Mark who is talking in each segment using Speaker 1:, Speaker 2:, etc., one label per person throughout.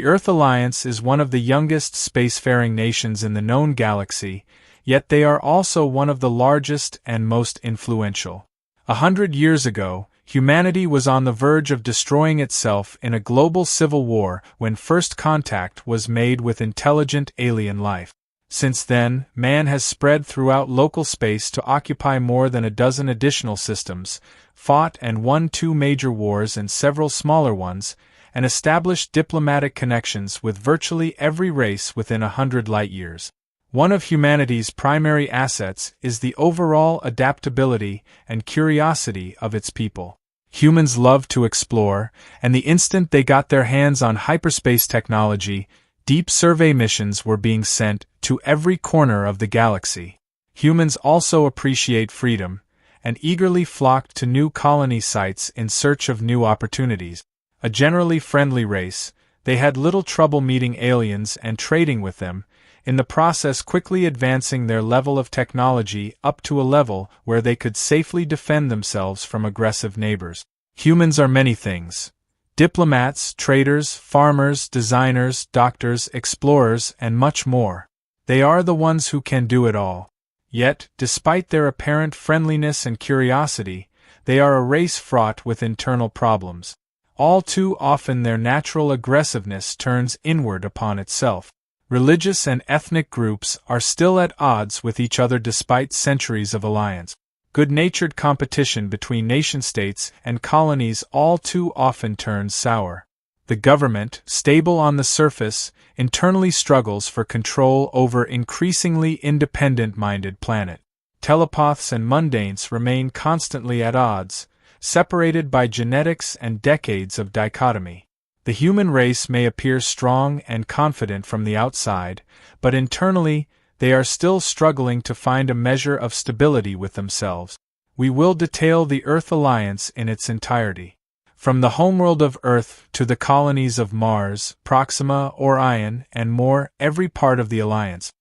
Speaker 1: The Earth Alliance is one of the youngest spacefaring nations in the known galaxy, yet they are also one of the largest and most influential. 100 years ago, humanity was on the verge of destroying itself in a global civil war when first contact was made with intelligent alien life. Since then, man has spread throughout local space to occupy more than a dozen additional systems, fought and won 2 major wars and several smaller ones, and established diplomatic connections with virtually every race within 100 light-years. One of humanity's primary assets is the overall adaptability and curiosity of its people. Humans love to explore, and the instant they got their hands on hyperspace technology, deep survey missions were being sent to every corner of the galaxy. Humans also appreciate freedom, and eagerly flocked to new colony sites in search of new opportunities. A generally friendly race, they had little trouble meeting aliens and trading with them, in the process quickly advancing their level of technology up to a level where they could safely defend themselves from aggressive neighbors. Humans are many things: diplomats, traders, farmers, designers, doctors, explorers, and much more. They are the ones who can do it all. Yet, despite their apparent friendliness and curiosity, they are a race fraught with internal problems. All too often their natural aggressiveness turns inward upon itself. Religious and ethnic groups are still at odds with each other despite centuries of alliance. Good-natured competition between nation-states and colonies all too often turns sour. The government, stable on the surface, internally struggles for control over increasingly independent-minded planet. Telepaths and mundanes remain constantly at odds, separated by genetics and decades of dichotomy. The human race may appear strong and confident from the outside, but internally, they are still struggling to find a measure of stability with themselves. We will detail the Earth Alliance in its entirety. From the homeworld of Earth to the colonies of Mars, Proxima, Orion, and more, every part of the Alliance.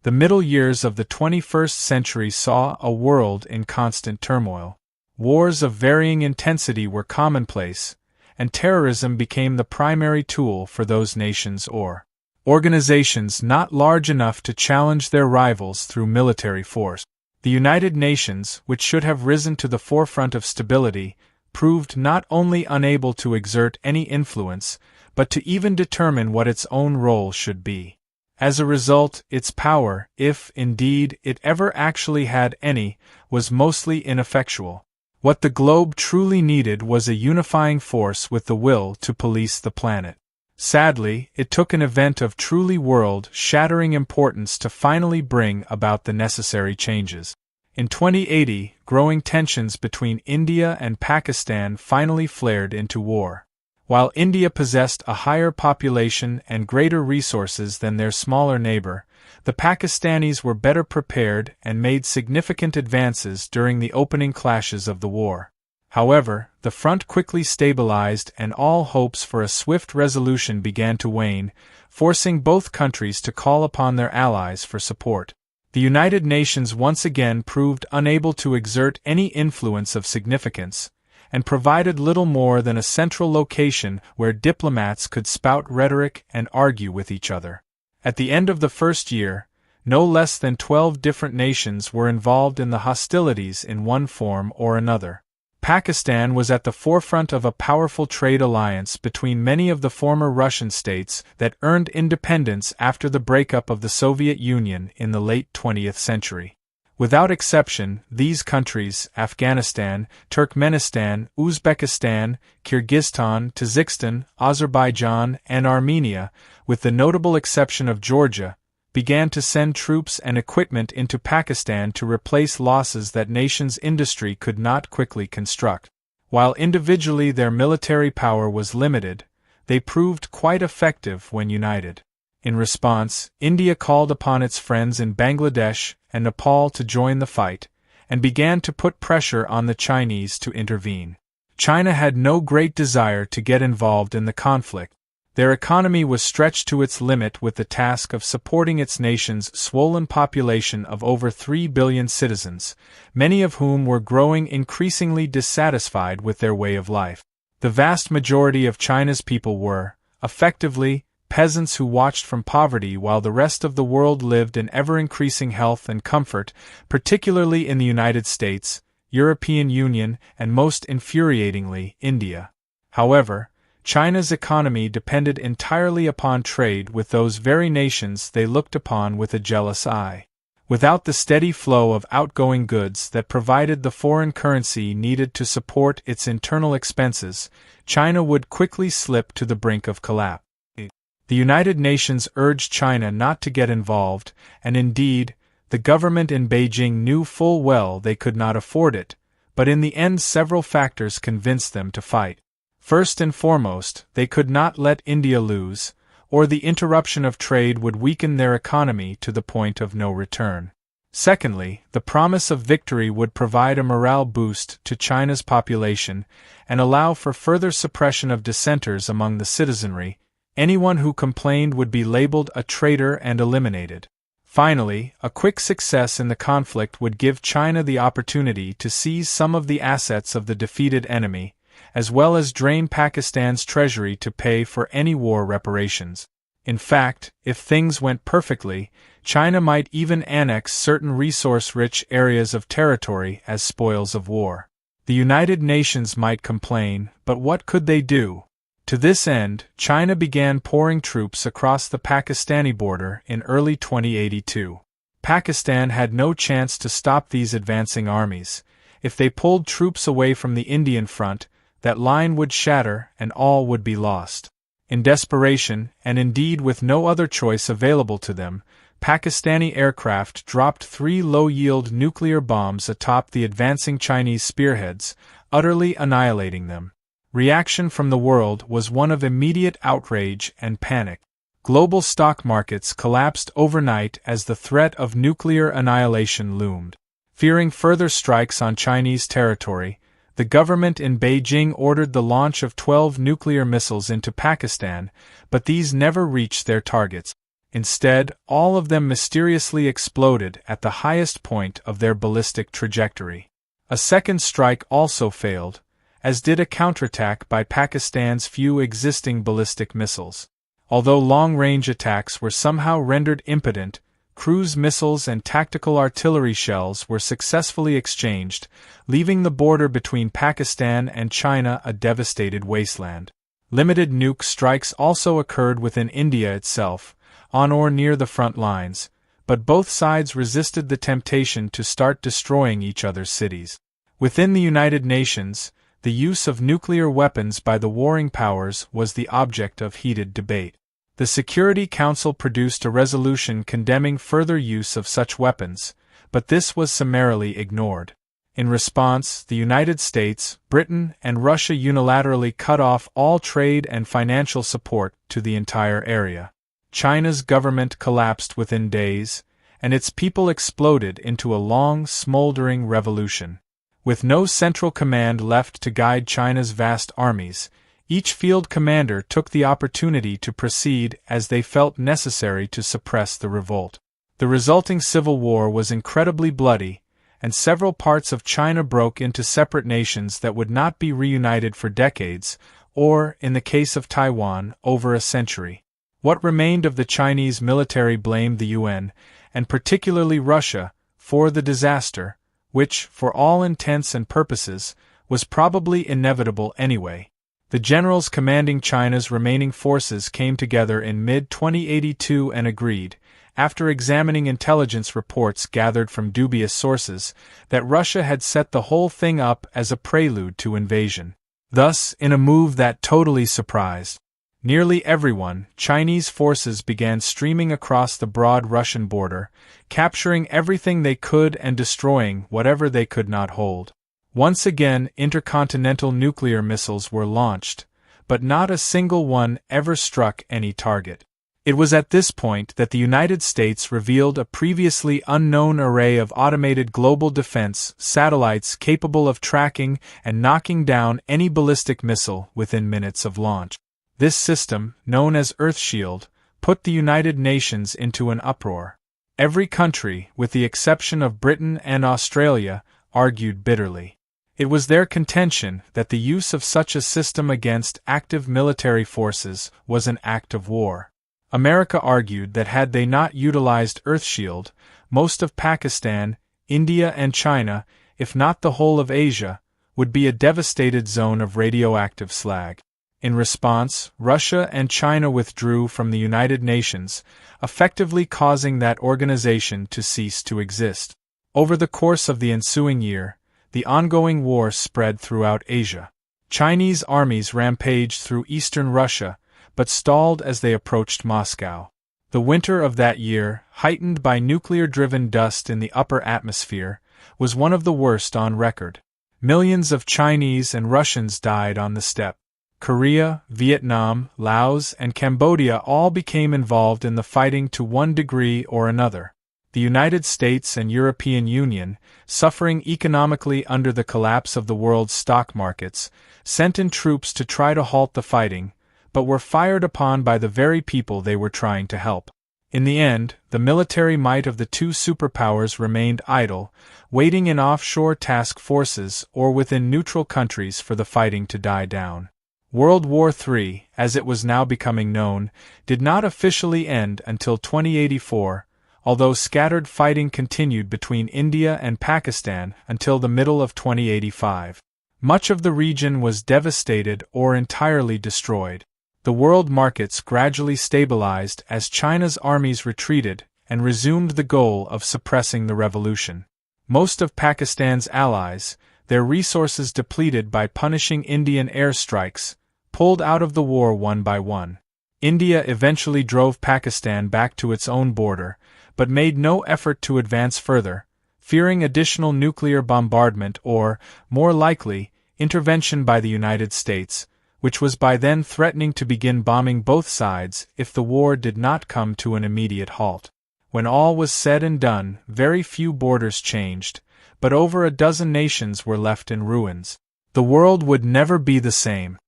Speaker 1: The middle years of the 21st century saw a world in constant turmoil. Wars of varying intensity were commonplace, and terrorism became the primary tool for those nations or organizations not large enough to challenge their rivals through military force. The United Nations, which should have risen to the forefront of stability, proved not only unable to exert any influence, but to even determine what its own role should be. As a result, its power, if, indeed, it ever actually had any, was mostly ineffectual. What the globe truly needed was a unifying force with the will to police the planet. Sadly, it took an event of truly world-shattering importance to finally bring about the necessary changes. In 2080, growing tensions between India and Pakistan finally flared into war. While India possessed a higher population and greater resources than their smaller neighbor, the Pakistanis were better prepared and made significant advances during the opening clashes of the war. However, the front quickly stabilized and all hopes for a swift resolution began to wane, forcing both countries to call upon their allies for support. The United Nations once again proved unable to exert any influence of significance, and provided little more than a central location where diplomats could spout rhetoric and argue with each other. At the end of the first year, no less than 12 different nations were involved in the hostilities in one form or another. Pakistan was at the forefront of a powerful trade alliance between many of the former Russian states that earned independence after the breakup of the Soviet Union in the late 20th century. Without exception, these countries, Afghanistan, Turkmenistan, Uzbekistan, Kyrgyzstan, Tajikistan, Azerbaijan, and Armenia, with the notable exception of Georgia, began to send troops and equipment into Pakistan to replace losses that nation's industry could not quickly construct. While individually their military power was limited, they proved quite effective when united. In response, India called upon its friends in Bangladesh and Nepal to join the fight, and began to put pressure on the Chinese to intervene. China had no great desire to get involved in the conflict. Their economy was stretched to its limit with the task of supporting its nation's swollen population of over 3 billion citizens, many of whom were growing increasingly dissatisfied with their way of life. The vast majority of China's people were, effectively, peasants who watched from poverty while the rest of the world lived in ever-increasing health and comfort, particularly in the United States, European Union, and most infuriatingly, India. However, China's economy depended entirely upon trade with those very nations they looked upon with a jealous eye. Without the steady flow of outgoing goods that provided the foreign currency needed to support its internal expenses, China would quickly slip to the brink of collapse. The United Nations urged China not to get involved, and indeed, the government in Beijing knew full well they could not afford it, but in the end several factors convinced them to fight. First and foremost, they could not let India lose, or the interruption of trade would weaken their economy to the point of no return. Secondly, the promise of victory would provide a morale boost to China's population and allow for further suppression of dissenters among the citizenry. Anyone who complained would be labeled a traitor and eliminated. Finally, a quick success in the conflict would give China the opportunity to seize some of the assets of the defeated enemy, as well as drain Pakistan's treasury to pay for any war reparations. In fact, if things went perfectly, China might even annex certain resource-rich areas of territory as spoils of war. The United Nations might complain, but what could they do? To this end, China began pouring troops across the Pakistani border in early 2082. Pakistan had no chance to stop these advancing armies. If they pulled troops away from the Indian front, that line would shatter and all would be lost. In desperation, and indeed with no other choice available to them, Pakistani aircraft dropped 3 low-yield nuclear bombs atop the advancing Chinese spearheads, utterly annihilating them. Reaction from the world was one of immediate outrage and panic. Global stock markets collapsed overnight as the threat of nuclear annihilation loomed. Fearing further strikes on Chinese territory, the government in Beijing ordered the launch of 12 nuclear missiles into Pakistan, but these never reached their targets. Instead, all of them mysteriously exploded at the highest point of their ballistic trajectory. A second strike also failed, as did a counterattack by Pakistan's few existing ballistic missiles. Although long-range attacks were somehow rendered impotent, cruise missiles and tactical artillery shells were successfully exchanged, leaving the border between Pakistan and China a devastated wasteland. Limited nuke strikes also occurred within India itself, on or near the front lines, but both sides resisted the temptation to start destroying each other's cities. Within the United Nations, the use of nuclear weapons by the warring powers was the object of heated debate. The Security Council produced a resolution condemning further use of such weapons, but this was summarily ignored. In response, the United States, Britain, and Russia unilaterally cut off all trade and financial support to the entire area. China's government collapsed within days, and its people exploded into a long, smoldering revolution. With no central command left to guide China's vast armies, each field commander took the opportunity to proceed as they felt necessary to suppress the revolt. The resulting civil war was incredibly bloody, and several parts of China broke into separate nations that would not be reunited for decades, or, in the case of Taiwan, over a century. What remained of the Chinese military blamed the UN, and particularly Russia, for the disaster, which, for all intents and purposes, was probably inevitable anyway. The generals commanding China's remaining forces came together in mid-2082 and agreed, after examining intelligence reports gathered from dubious sources, that Russia had set the whole thing up as a prelude to invasion. Thus, in a move that totally surprised nearly everyone, Chinese forces began streaming across the broad Russian border, capturing everything they could and destroying whatever they could not hold. Once again, intercontinental nuclear missiles were launched, but not a single one ever struck any target. It was at this point that the United States revealed a previously unknown array of automated global defense satellites capable of tracking and knocking down any ballistic missile within minutes of launch. This system, known as Earthshield, put the United Nations into an uproar. Every country, with the exception of Britain and Australia, argued bitterly. It was their contention that the use of such a system against active military forces was an act of war. America argued that had they not utilized Earthshield, most of Pakistan, India and China, if not the whole of Asia, would be a devastated zone of radioactive slag. In response, Russia and China withdrew from the United Nations, effectively causing that organization to cease to exist. Over the course of the ensuing year, the ongoing war spread throughout Asia. Chinese armies rampaged through eastern Russia, but stalled as they approached Moscow. The winter of that year, heightened by nuclear-driven dust in the upper atmosphere, was one of the worst on record. Millions of Chinese and Russians died on the steppe. Korea, Vietnam, Laos, and Cambodia all became involved in the fighting to one degree or another. The United States and European Union, suffering economically under the collapse of the world's stock markets, sent in troops to try to halt the fighting, but were fired upon by the very people they were trying to help. In the end, the military might of the two superpowers remained idle, waiting in offshore task forces or within neutral countries for the fighting to die down. World War III, as it was now becoming known, did not officially end until 2084, although scattered fighting continued between India and Pakistan until the middle of 2085. Much of the region was devastated or entirely destroyed. The world markets gradually stabilized as China's armies retreated and resumed the goal of suppressing the revolution. Most of Pakistan's allies, their resources depleted by punishing Indian airstrikes, pulled out of the war one by one. India eventually drove Pakistan back to its own border, but made no effort to advance further, fearing additional nuclear bombardment or, more likely, intervention by the United States, which was by then threatening to begin bombing both sides if the war did not come to an immediate halt. When all was said and done, very few borders changed, but over a dozen nations were left in ruins. The world would never be the same.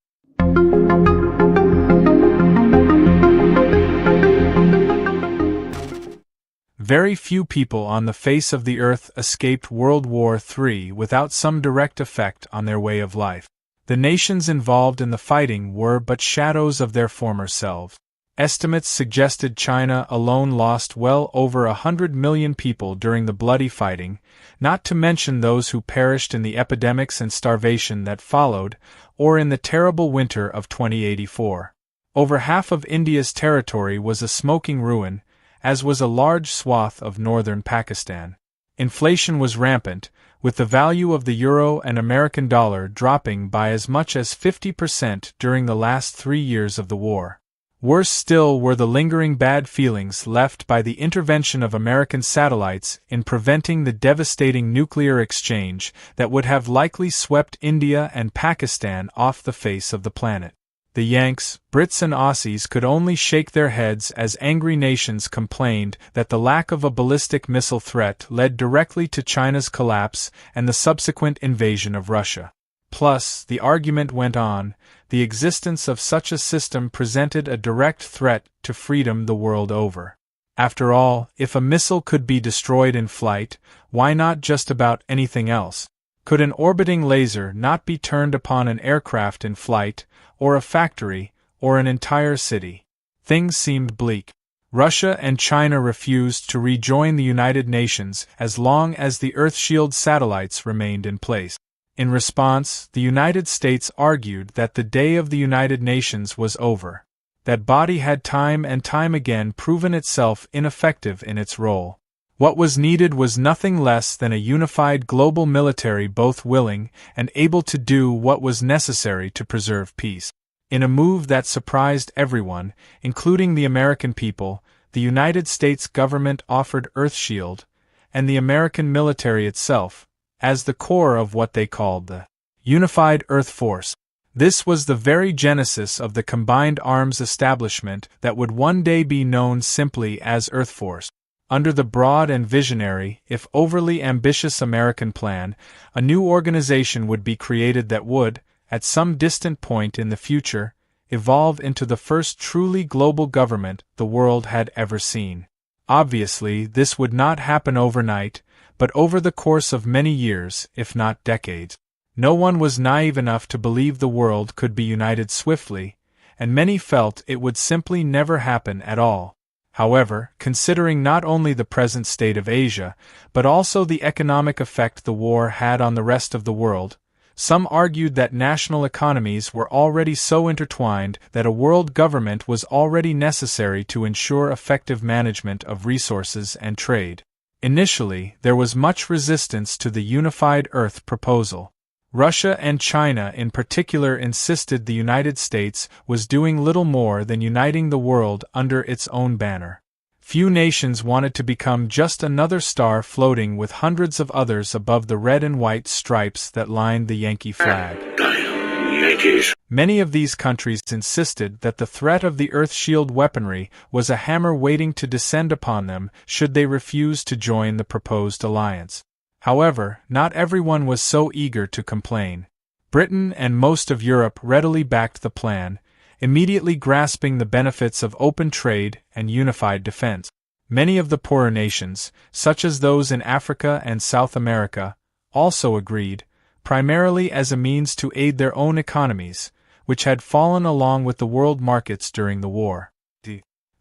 Speaker 1: Very few people on the face of the earth escaped World War III without some direct effect on their way of life. The nations involved in the fighting were but shadows of their former selves. Estimates suggested China alone lost well over 100 million people during the bloody fighting, not to mention those who perished in the epidemics and starvation that followed, or in the terrible winter of 2084. Over half of India's territory was a smoking ruin, as was a large swath of northern Pakistan. Inflation was rampant, with the value of the euro and American dollar dropping by as much as 50% during the last 3 years of the war. Worse still were the lingering bad feelings left by the intervention of American satellites in preventing the devastating nuclear exchange that would have likely swept India and Pakistan off the face of the planet. The Yanks, Brits and Aussies could only shake their heads as angry nations complained that the lack of a ballistic missile threat led directly to China's collapse and the subsequent invasion of Russia. Plus, the argument went on, the existence of such a system presented a direct threat to freedom the world over. After all, if a missile could be destroyed in flight, why not just about anything else? Could an orbiting laser not be turned upon an aircraft in flight, or a factory, or an entire city? Things seemed bleak. Russia and China refused to rejoin the United Nations as long as the Earthshield satellites remained in place. In response, the United States argued that the day of the United Nations was over. That body had time and time again proven itself ineffective in its role. What was needed was nothing less than a unified global military both willing and able to do what was necessary to preserve peace. In a move that surprised everyone, including the American people, the United States government offered Earthshield, and the American military itself, as the core of what they called the Unified Earth Force. This was the very genesis of the combined arms establishment that would one day be known simply as Earth Force. Under the broad and visionary, if overly ambitious American plan, a new organization would be created that would, at some distant point in the future, evolve into the first truly global government the world had ever seen. Obviously, this would not happen overnight, but over the course of many years, if not decades. No one was naive enough to believe the world could be united swiftly, and many felt it would simply never happen at all. However, considering not only the present state of Asia, but also the economic effect the war had on the rest of the world, some argued that national economies were already so intertwined that a world government was already necessary to ensure effective management of resources and trade. Initially, there was much resistance to the unified Earth proposal. Russia and China in particular insisted the United States was doing little more than uniting the world under its own banner. Few nations wanted to become just another star floating with hundreds of others above the red and white stripes that lined the Yankee flag. Yankees. Many of these countries insisted that the threat of the Earth Shield weaponry was a hammer waiting to descend upon them should they refuse to join the proposed alliance. However, not everyone was so eager to complain. Britain and most of Europe readily backed the plan, immediately grasping the benefits of open trade and unified defense. Many of the poorer nations, such as those in Africa and South America, also agreed, primarily as a means to aid their own economies, which had fallen along with the world markets during the war.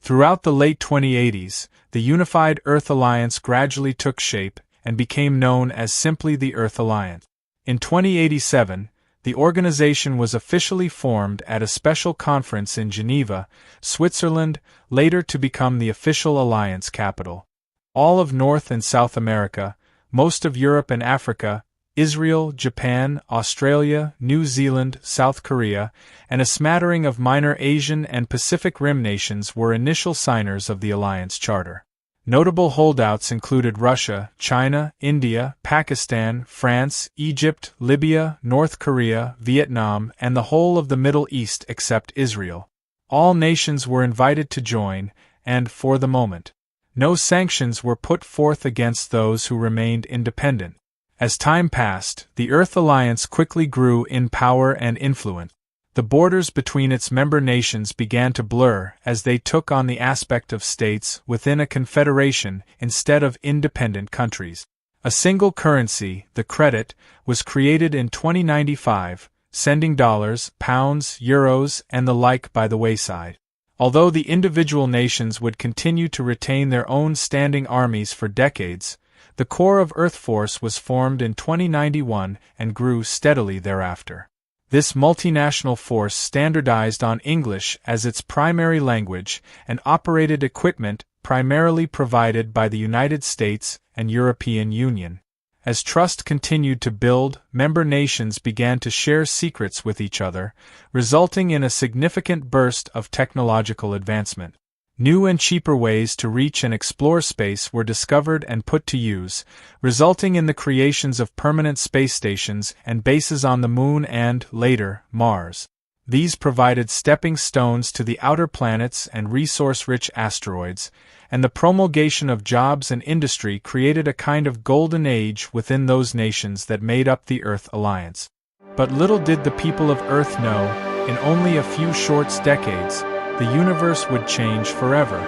Speaker 1: Throughout the late 2080s, the Unified Earth Alliance gradually took shape and became known as simply the Earth Alliance. In 2087, the organization was officially formed at a special conference in Geneva, Switzerland, later to become the official alliance capital. All of North and South America, most of Europe and Africa, Israel, Japan, Australia, New Zealand, South Korea, and a smattering of minor Asian and Pacific Rim nations were initial signers of the alliance charter. Notable holdouts included Russia, China, India, Pakistan, France, Egypt, Libya, North Korea, Vietnam, and the whole of the Middle East except Israel. All nations were invited to join, and, for the moment, no sanctions were put forth against those who remained independent. As time passed, the Earth Alliance quickly grew in power and influence. The borders between its member nations began to blur as they took on the aspect of states within a confederation instead of independent countries. A single currency, the credit, was created in 2095, sending dollars, pounds, euros, and the like by the wayside. Although the individual nations would continue to retain their own standing armies for decades, the core of Earth Force was formed in 2091 and grew steadily thereafter. This multinational force standardized on English as its primary language and operated equipment primarily provided by the United States and European Union. As trust continued to build, member nations began to share secrets with each other, resulting in a significant burst of technological advancement. New and cheaper ways to reach and explore space were discovered and put to use, resulting in the creations of permanent space stations and bases on the Moon and, later, Mars. These provided stepping stones to the outer planets and resource-rich asteroids, and the promulgation of jobs and industry created a kind of golden age within those nations that made up the Earth Alliance. But little did the people of Earth know, in only a few short decades, the universe would change forever,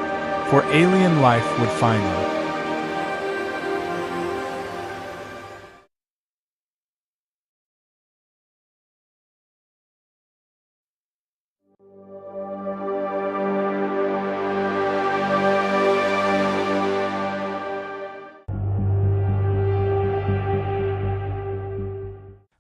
Speaker 1: for alien life would find them.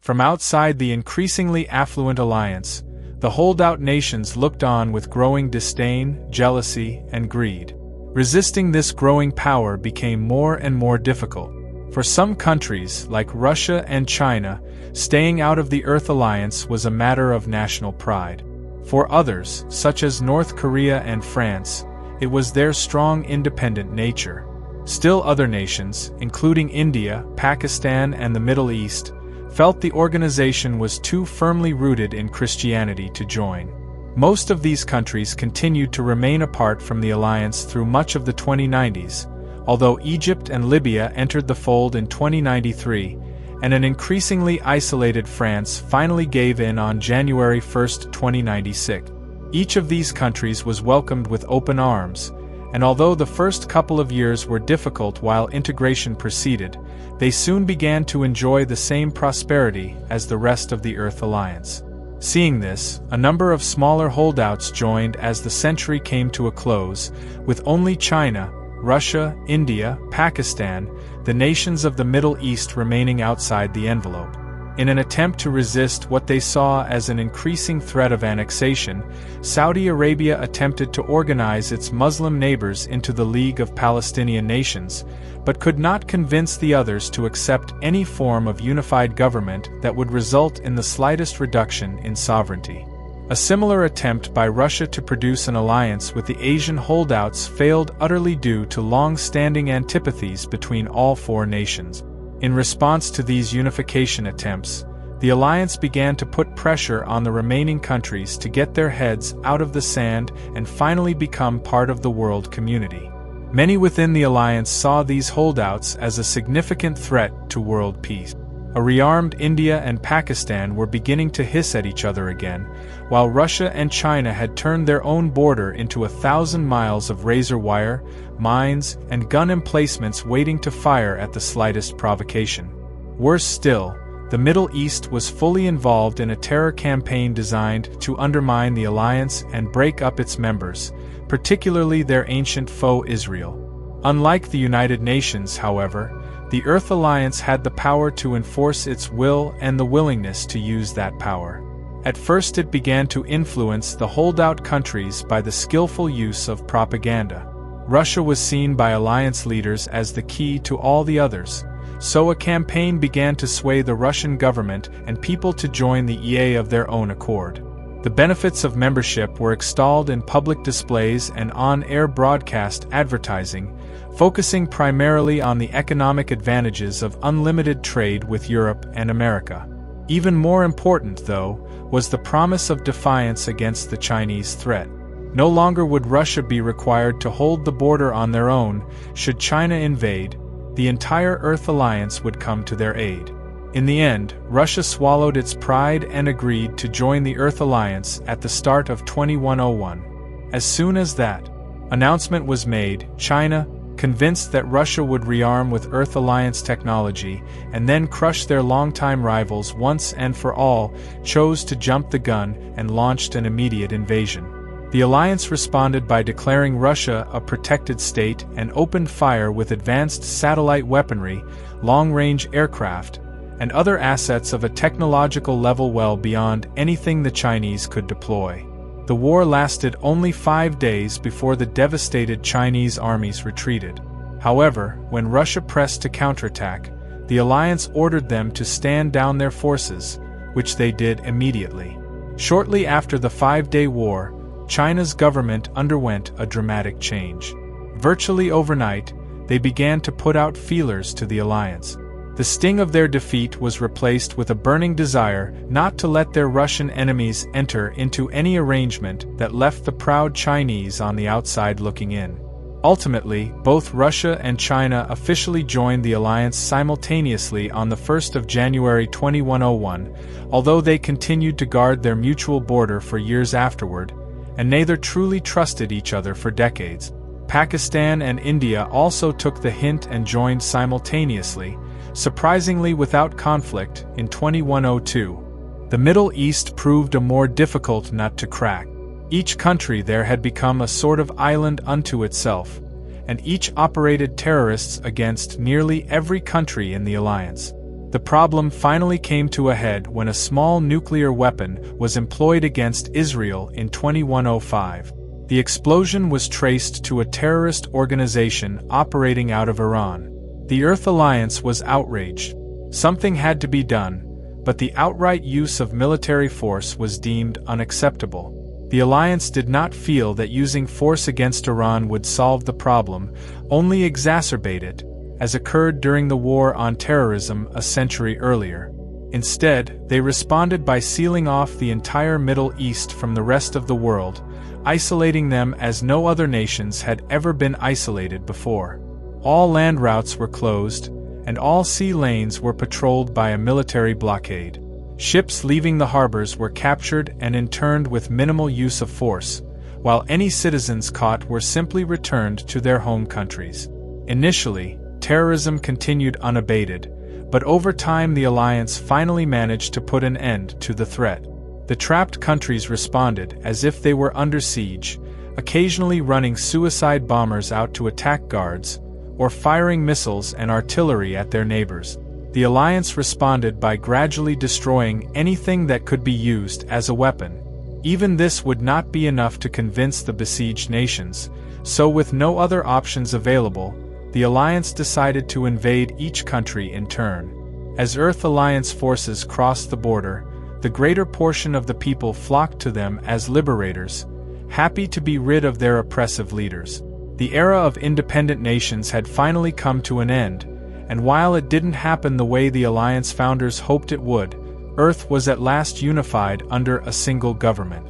Speaker 1: From outside the increasingly affluent alliance, the holdout nations looked on with growing disdain, jealousy, and greed. Resisting this growing power became more and more difficult. For some countries, like Russia and China, staying out of the Earth Alliance was a matter of national pride. For others, such as North Korea and France, it was their strong independent nature. Still other nations, including India, Pakistan, and the Middle East, felt the organization was too firmly rooted in Christianity to join. Most of these countries continued to remain apart from the alliance through much of the 2090s, although Egypt and Libya entered the fold in 2093, and an increasingly isolated France finally gave in on January 1, 2096. Each of these countries was welcomed with open arms, and although the first couple of years were difficult while integration proceeded, they soon began to enjoy the same prosperity as the rest of the Earth Alliance. Seeing this, a number of smaller holdouts joined as the century came to a close, with only China, Russia, India, Pakistan, the nations of the Middle East remaining outside the envelope. In an attempt to resist what they saw as an increasing threat of annexation, Saudi Arabia attempted to organize its Muslim neighbors into the League of Palestinian Nations, but could not convince the others to accept any form of unified government that would result in the slightest reduction in sovereignty. A similar attempt by Russia to produce an alliance with the Asian holdouts failed utterly due to long-standing antipathies between all four nations. In response to these unification attempts, the alliance began to put pressure on the remaining countries to get their heads out of the sand and finally become part of the world community. Many within the alliance saw these holdouts as a significant threat to world peace. A rearmed India and Pakistan were beginning to hiss at each other again, while Russia and China had turned their own border into 1,000 miles of razor wire, mines, and gun emplacements waiting to fire at the slightest provocation. Worse still, the Middle East was fully involved in a terror campaign designed to undermine the alliance and break up its members, particularly their ancient foe Israel. Unlike the United Nations, however, the Earth Alliance had the power to enforce its will and the willingness to use that power. At first it began to influence the holdout countries by the skillful use of propaganda. Russia was seen by alliance leaders as the key to all the others, so a campaign began to sway the Russian government and people to join the EA of their own accord. The benefits of membership were extolled in public displays and on-air broadcast advertising, focusing primarily on the economic advantages of unlimited trade with Europe and America. Even more important, though, was the promise of defiance against the Chinese threat. No longer would Russia be required to hold the border on their own. Should China invade, the entire Earth Alliance would come to their aid. In the end, Russia swallowed its pride and agreed to join the Earth Alliance at the start of 2101. As soon as that announcement was made, China, convinced that Russia would rearm with Earth Alliance technology and then crush their longtime rivals once and for all, chose to jump the gun and launched an immediate invasion. The alliance responded by declaring Russia a protected state and opened fire with advanced satellite weaponry, long-range aircraft, and other assets of a technological level well beyond anything the Chinese could deploy. The war lasted only 5 days before the devastated Chinese armies retreated. However, when Russia pressed to counterattack, the alliance ordered them to stand down their forces, which they did immediately. Shortly after the 5-day war, China's government underwent a dramatic change. Virtually overnight, they began to put out feelers to the alliance. The sting of their defeat was replaced with a burning desire not to let their Russian enemies enter into any arrangement that left the proud Chinese on the outside looking in. Ultimately, both Russia and China officially joined the alliance simultaneously on the 1st of January 2101, although they continued to guard their mutual border for years afterward, and neither truly trusted each other for decades. Pakistan and India also took the hint and joined simultaneously, surprisingly without conflict, in 2102. The Middle East proved a more difficult nut to crack. Each country there had become a sort of island unto itself, and each operated terrorists against nearly every country in the alliance. The problem finally came to a head when a small nuclear weapon was employed against Israel in 2105. The explosion was traced to a terrorist organization operating out of Iran. The Earth Alliance was outraged. Something had to be done, but the outright use of military force was deemed unacceptable. The alliance did not feel that using force against Iran would solve the problem, only exacerbate it, as occurred during the War on Terrorism a century earlier. Instead, they responded by sealing off the entire Middle East from the rest of the world, isolating them as no other nations had ever been isolated before. All land routes were closed, and all sea lanes were patrolled by a military blockade. Ships leaving the harbors were captured and interned with minimal use of force, while any citizens caught were simply returned to their home countries. Initially, terrorism continued unabated, but over time the alliance finally managed to put an end to the threat. The trapped countries responded as if they were under siege, occasionally running suicide bombers out to attack guards, or firing missiles and artillery at their neighbors. The alliance responded by gradually destroying anything that could be used as a weapon. Even this would not be enough to convince the besieged nations, so with no other options available, the alliance decided to invade each country in turn. As Earth Alliance forces crossed the border, the greater portion of the people flocked to them as liberators, happy to be rid of their oppressive leaders. The era of independent nations had finally come to an end, and while it didn't happen the way the Alliance founders hoped it would, Earth was at last unified under a single government.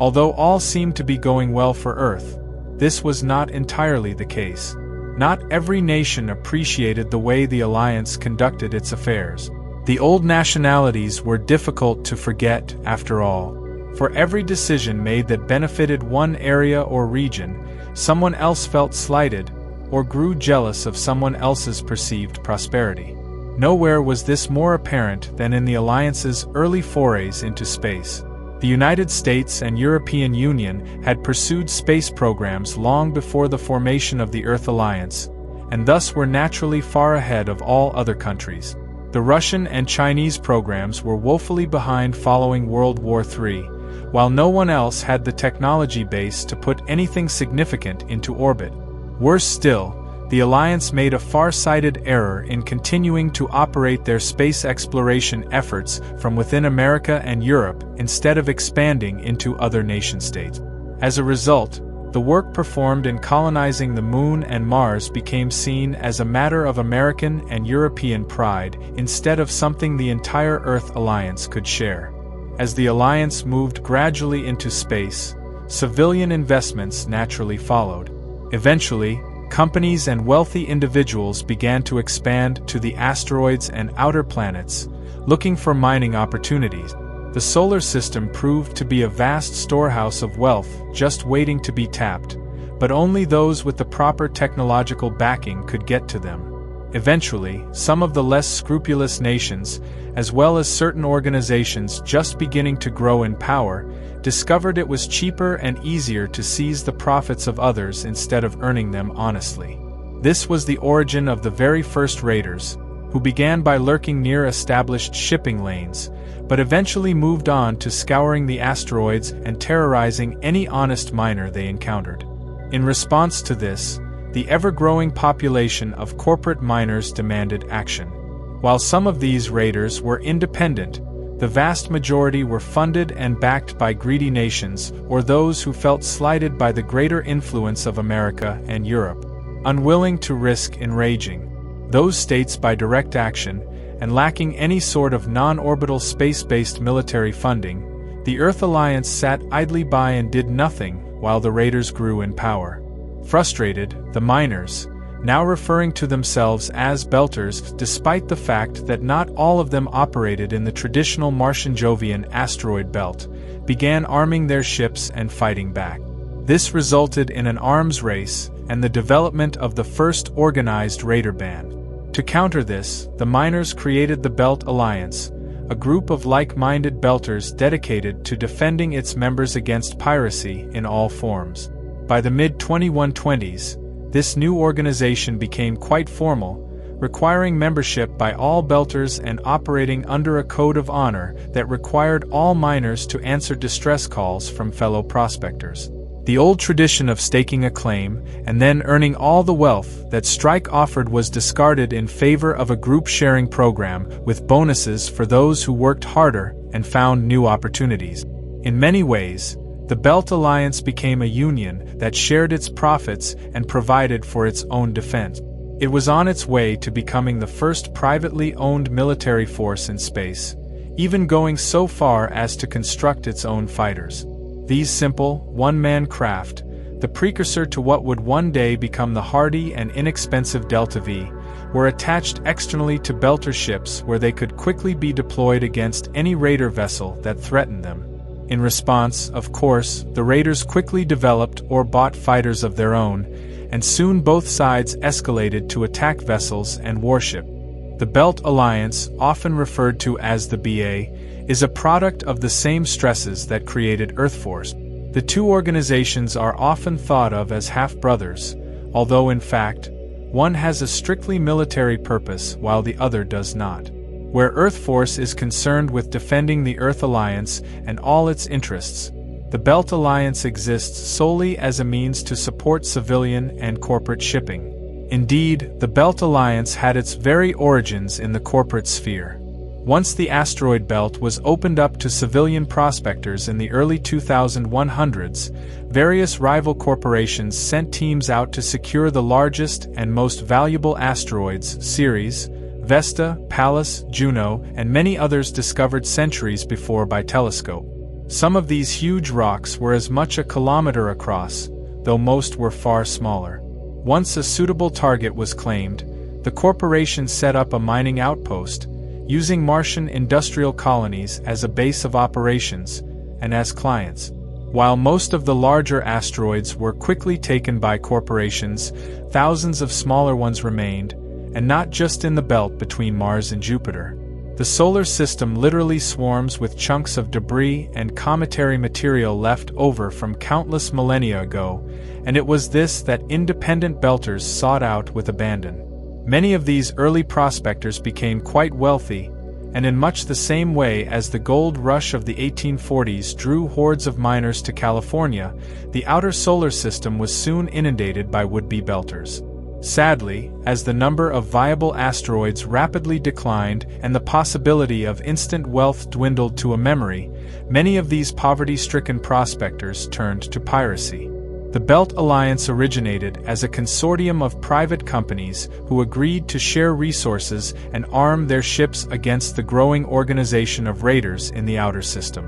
Speaker 1: Although all seemed to be going well for Earth, this was not entirely the case. Not every nation appreciated the way the Alliance conducted its affairs. The old nationalities were difficult to forget, after all. For every decision made that benefited one area or region, someone else felt slighted, or grew jealous of someone else's perceived prosperity. Nowhere was this more apparent than in the Alliance's early forays into space. The United States and European Union had pursued space programs long before the formation of the Earth Alliance, and thus were naturally far ahead of all other countries. The Russian and Chinese programs were woefully behind following World War III, while no one else had the technology base to put anything significant into orbit. Worse still, the Alliance made a far-sighted error in continuing to operate their space exploration efforts from within America and Europe instead of expanding into other nation-states. As a result, the work performed in colonizing the Moon and Mars became seen as a matter of American and European pride instead of something the entire Earth Alliance could share. As the Alliance moved gradually into space, civilian investments naturally followed. Eventually, companies and wealthy individuals began to expand to the asteroids and outer planets, looking for mining opportunities. The solar system proved to be a vast storehouse of wealth just waiting to be tapped, but only those with the proper technological backing could get to them. Eventually, some of the less scrupulous nations, as well as certain organizations just beginning to grow in power, discovered it was cheaper and easier to seize the profits of others instead of earning them honestly. This was the origin of the very first raiders, who began by lurking near established shipping lanes, but eventually moved on to scouring the asteroids and terrorizing any honest miner they encountered. In response to this, the ever-growing population of corporate miners demanded action. While some of these raiders were independent, the vast majority were funded and backed by greedy nations or those who felt slighted by the greater influence of America and Europe. Unwilling to risk enraging those states by direct action, and lacking any sort of non-orbital space-based military funding, the Earth Alliance sat idly by and did nothing while the raiders grew in power. Frustrated, the miners, now referring to themselves as Belters despite the fact that not all of them operated in the traditional Martian-Jovian asteroid belt, began arming their ships and fighting back. This resulted in an arms race and the development of the first organized raider band. To counter this, the miners created the Belt Alliance, a group of like-minded Belters dedicated to defending its members against piracy in all forms. By the mid-2120s, this new organization became quite formal, requiring membership by all Belters and operating under a code of honor that required all miners to answer distress calls from fellow prospectors. The old tradition of staking a claim and then earning all the wealth that strike offered was discarded in favor of a group-sharing program with bonuses for those who worked harder and found new opportunities. In many ways, the Belt Alliance became a union that shared its profits and provided for its own defense. It was on its way to becoming the first privately owned military force in space, even going so far as to construct its own fighters. These simple, one-man craft, the precursor to what would one day become the hardy and inexpensive Delta V, were attached externally to Belter ships where they could quickly be deployed against any raider vessel that threatened them. In response, of course, the raiders quickly developed or bought fighters of their own, and soon both sides escalated to attack vessels and warship. The Belt Alliance, often referred to as the BA, is a product of the same stresses that created Earth Force. The two organizations are often thought of as half-brothers, although in fact, one has a strictly military purpose while the other does not. Where Earth Force is concerned with defending the Earth Alliance and all its interests, the Belt Alliance exists solely as a means to support civilian and corporate shipping. Indeed, the Belt Alliance had its very origins in the corporate sphere. Once the asteroid belt was opened up to civilian prospectors in the early 2100s, various rival corporations sent teams out to secure the largest and most valuable asteroids, Ceres, Vesta, Pallas, Juno, and many others discovered centuries before by telescope. Some of these huge rocks were as much a kilometer across, though most were far smaller. Once a suitable target was claimed, the corporation set up a mining outpost, using Martian industrial colonies as a base of operations and as clients. While most of the larger asteroids were quickly taken by corporations, thousands of smaller ones remained, and not just in the belt between Mars and Jupiter. The solar system literally swarms with chunks of debris and cometary material left over from countless millennia ago, and it was this that independent belters sought out with abandon. Many of these early prospectors became quite wealthy, and in much the same way as the gold rush of the 1840s drew hordes of miners to California, the outer solar system was soon inundated by would-be belters. Sadly, as the number of viable asteroids rapidly declined and the possibility of instant wealth dwindled to a memory, many of these poverty-stricken prospectors turned to piracy. The Belt Alliance originated as a consortium of private companies who agreed to share resources and arm their ships against the growing organization of raiders in the outer system.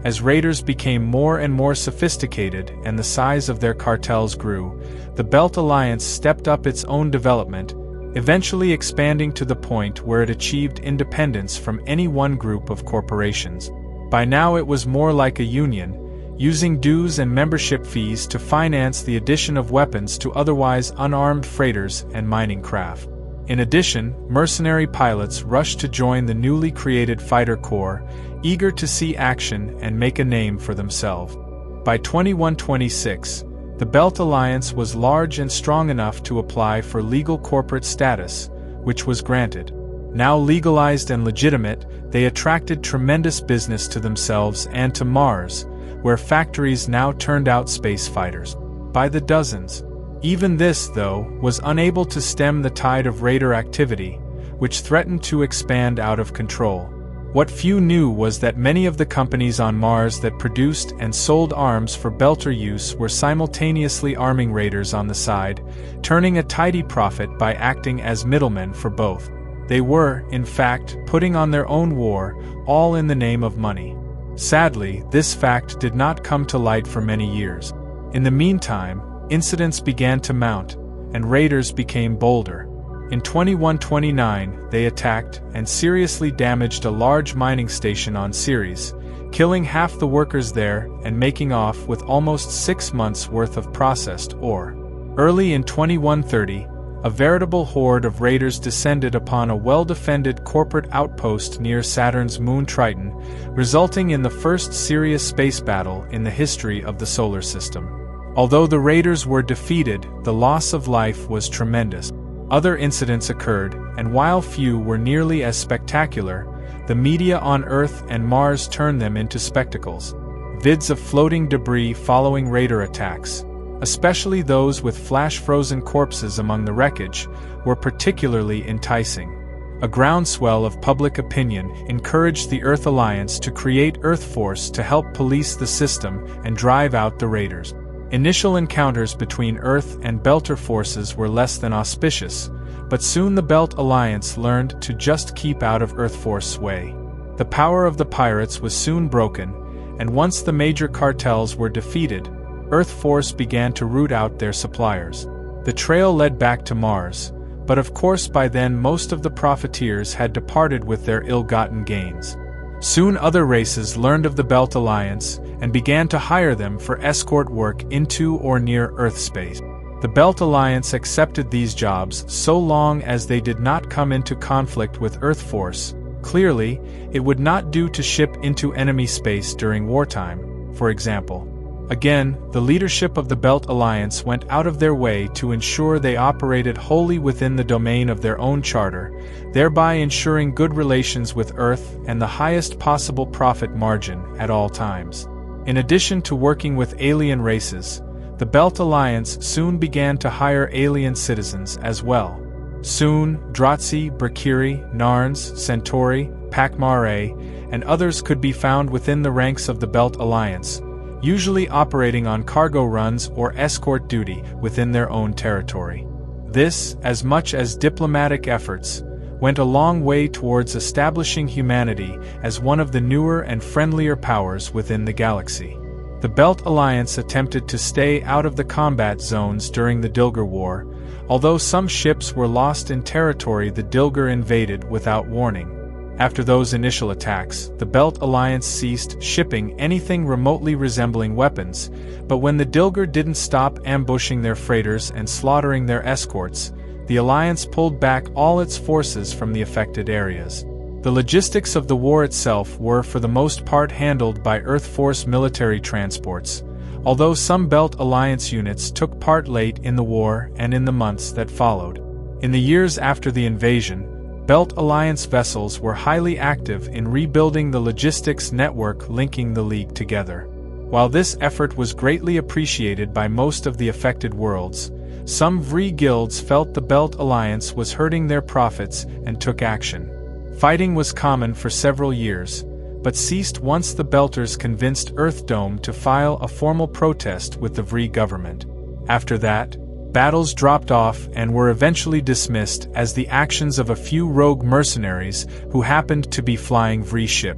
Speaker 1: As raiders became more and more sophisticated and the size of their cartels grew, the Belt Alliance stepped up its own development, eventually expanding to the point where it achieved independence from any one group of corporations. By now it was more like a union, using dues and membership fees to finance the addition of weapons to otherwise unarmed freighters and mining craft. In addition, mercenary pilots rushed to join the newly created fighter corps, eager to see action and make a name for themselves. By 2126, the Belt Alliance was large and strong enough to apply for legal corporate status, which was granted. Now legalized and legitimate, they attracted tremendous business to themselves and to Mars, where factories now turned out space fighters by the dozens. Even this, though, was unable to stem the tide of raider activity, which threatened to expand out of control. What few knew was that many of the companies on Mars that produced and sold arms for belter use were simultaneously arming raiders on the side, turning a tidy profit by acting as middlemen for both. They were, in fact, putting on their own war, all in the name of money. Sadly, this fact did not come to light for many years. In the meantime, incidents began to mount, and raiders became bolder. In 2129, they attacked and seriously damaged a large mining station on Ceres, killing half the workers there and making off with almost 6 months' worth of processed ore. Early in 2130, a veritable horde of raiders descended upon a well-defended corporate outpost near Saturn's moon Triton, resulting in the first serious space battle in the history of the solar system. Although the raiders were defeated, the loss of life was tremendous. Other incidents occurred, and while few were nearly as spectacular, the media on Earth and Mars turned them into spectacles. Vids of floating debris following raider attacks, especially those with flash-frozen corpses among the wreckage, were particularly enticing. A groundswell of public opinion encouraged the Earth Alliance to create Earth Force to help police the system and drive out the raiders. Initial encounters between Earth and Belter forces were less than auspicious, but soon the Belt Alliance learned to just keep out of Earth Force's way. The power of the pirates was soon broken, and once the major cartels were defeated, Earth Force began to root out their suppliers. The trail led back to Mars, but of course by then most of the profiteers had departed with their ill-gotten gains. Soon other races learned of the Belt Alliance and began to hire them for escort work into or near Earth space. The Belt Alliance accepted these jobs so long as they did not come into conflict with Earth Force. Clearly, it would not do to ship into enemy space during wartime, for example. Again, the leadership of the Belt Alliance went out of their way to ensure they operated wholly within the domain of their own charter, thereby ensuring good relations with Earth and the highest possible profit margin at all times. In addition to working with alien races, the Belt Alliance soon began to hire alien citizens as well. Soon, Drazi, Brakiri, Narns, Centauri, Pakmare, and others could be found within the ranks of the Belt Alliance, usually operating on cargo runs or escort duty within their own territory. This, as much as diplomatic efforts, went a long way towards establishing humanity as one of the newer and friendlier powers within the galaxy. The Belt Alliance attempted to stay out of the combat zones during the Dilger War, although some ships were lost in territory the Dilger invaded without warning. After those initial attacks, the Belt Alliance ceased shipping anything remotely resembling weapons, but when the Dilger didn't stop ambushing their freighters and slaughtering their escorts, the Alliance pulled back all its forces from the affected areas. The logistics of the war itself were for the most part handled by Earth Force military transports, although some Belt Alliance units took part late in the war and in the months that followed. In the years after the invasion, Belt Alliance vessels were highly active in rebuilding the logistics network linking the League together. While this effort was greatly appreciated by most of the affected worlds, some Vri guilds felt the Belt Alliance was hurting their profits and took action. Fighting was common for several years, but ceased once the Belters convinced Earthdome to file a formal protest with the Vri government. After that, battles dropped off and were eventually dismissed as the actions of a few rogue mercenaries who happened to be flying Vri ship.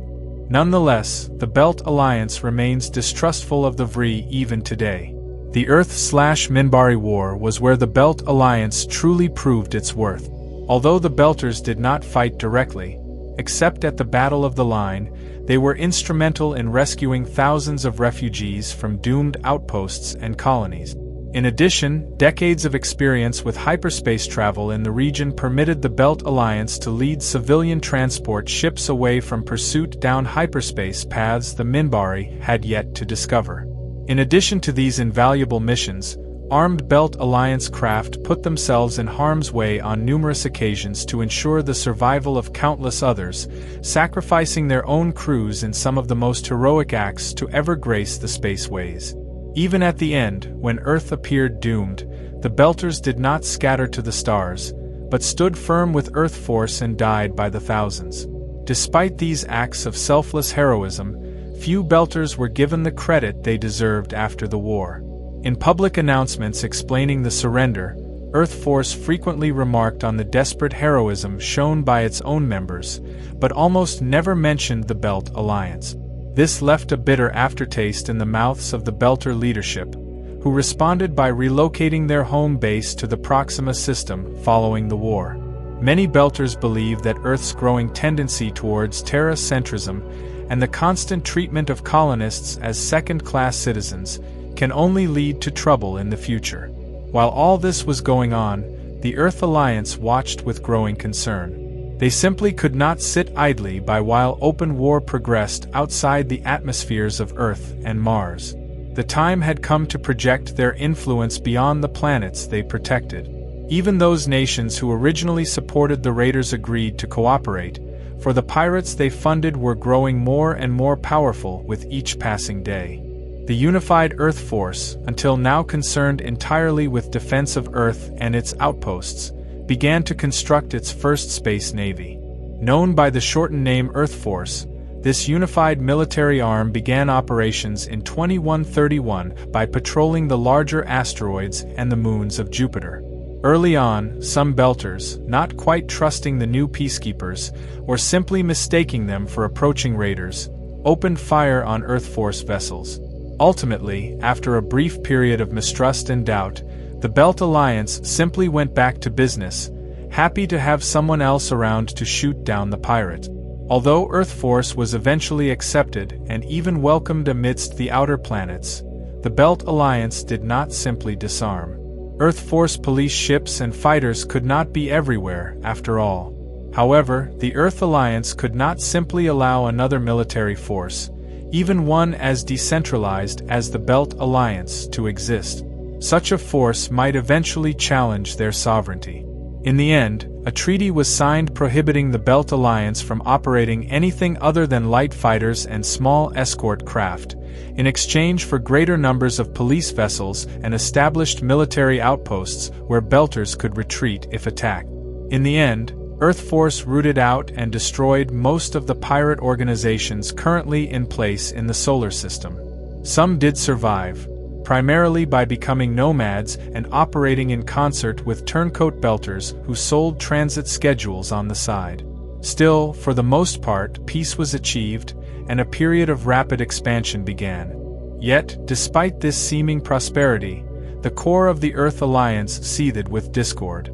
Speaker 1: Nonetheless, the Belt Alliance remains distrustful of the Vri even today. The Earth/Minbari War was where the Belt Alliance truly proved its worth. Although the Belters did not fight directly, except at the Battle of the Line, they were instrumental in rescuing thousands of refugees from doomed outposts and colonies. In addition, decades of experience with hyperspace travel in the region permitted the Belt Alliance to lead civilian transport ships away from pursuit down hyperspace paths the Minbari had yet to discover. In addition to these invaluable missions, armed Belt Alliance craft put themselves in harm's way on numerous occasions to ensure the survival of countless others, sacrificing their own crews in some of the most heroic acts to ever grace the spaceways. Even at the end, when Earth appeared doomed, the Belters did not scatter to the stars, but stood firm with Earth Force and died by the thousands. Despite these acts of selfless heroism, few Belters were given the credit they deserved after the war. In public announcements explaining the surrender, Earth Force frequently remarked on the desperate heroism shown by its own members, but almost never mentioned the Belt Alliance. This left a bitter aftertaste in the mouths of the Belter leadership, who responded by relocating their home base to the Proxima system following the war. Many Belters believe that Earth's growing tendency towards Terra-centrism and the constant treatment of colonists as second-class citizens can only lead to trouble in the future. While all this was going on, the Earth Alliance watched with growing concern. They simply could not sit idly by while open war progressed outside the atmospheres of Earth and Mars. The time had come to project their influence beyond the planets they protected. Even those nations who originally supported the raiders agreed to cooperate, for the pirates they funded were growing more and more powerful with each passing day. The unified Earth Force, until now concerned entirely with defense of Earth and its outposts, began to construct its first space navy. Known by the shortened name Earth Force, this unified military arm began operations in 2131 by patrolling the larger asteroids and the moons of Jupiter. Early on, some Belters, not quite trusting the new peacekeepers, or simply mistaking them for approaching raiders, opened fire on Earth Force vessels. Ultimately, after a brief period of mistrust and doubt, the Belt Alliance simply went back to business, happy to have someone else around to shoot down the pirate. Although Earth Force was eventually accepted and even welcomed amidst the outer planets, the Belt Alliance did not simply disarm. Earth Force police ships and fighters could not be everywhere, after all. However, the Earth Alliance could not simply allow another military force, even one as decentralized as the Belt Alliance, to exist. Such a force might eventually challenge their sovereignty. In the end, a treaty was signed prohibiting the Belt Alliance from operating anything other than light fighters and small escort craft, in exchange for greater numbers of police vessels and established military outposts where Belters could retreat if attacked. In the end, Earth Force rooted out and destroyed most of the pirate organizations currently in place in the solar system. Some did survive, primarily by becoming nomads and operating in concert with turncoat Belters who sold transit schedules on the side. Still, for the most part, peace was achieved, and a period of rapid expansion began. Yet, despite this seeming prosperity, the core of the Earth Alliance seethed with discord.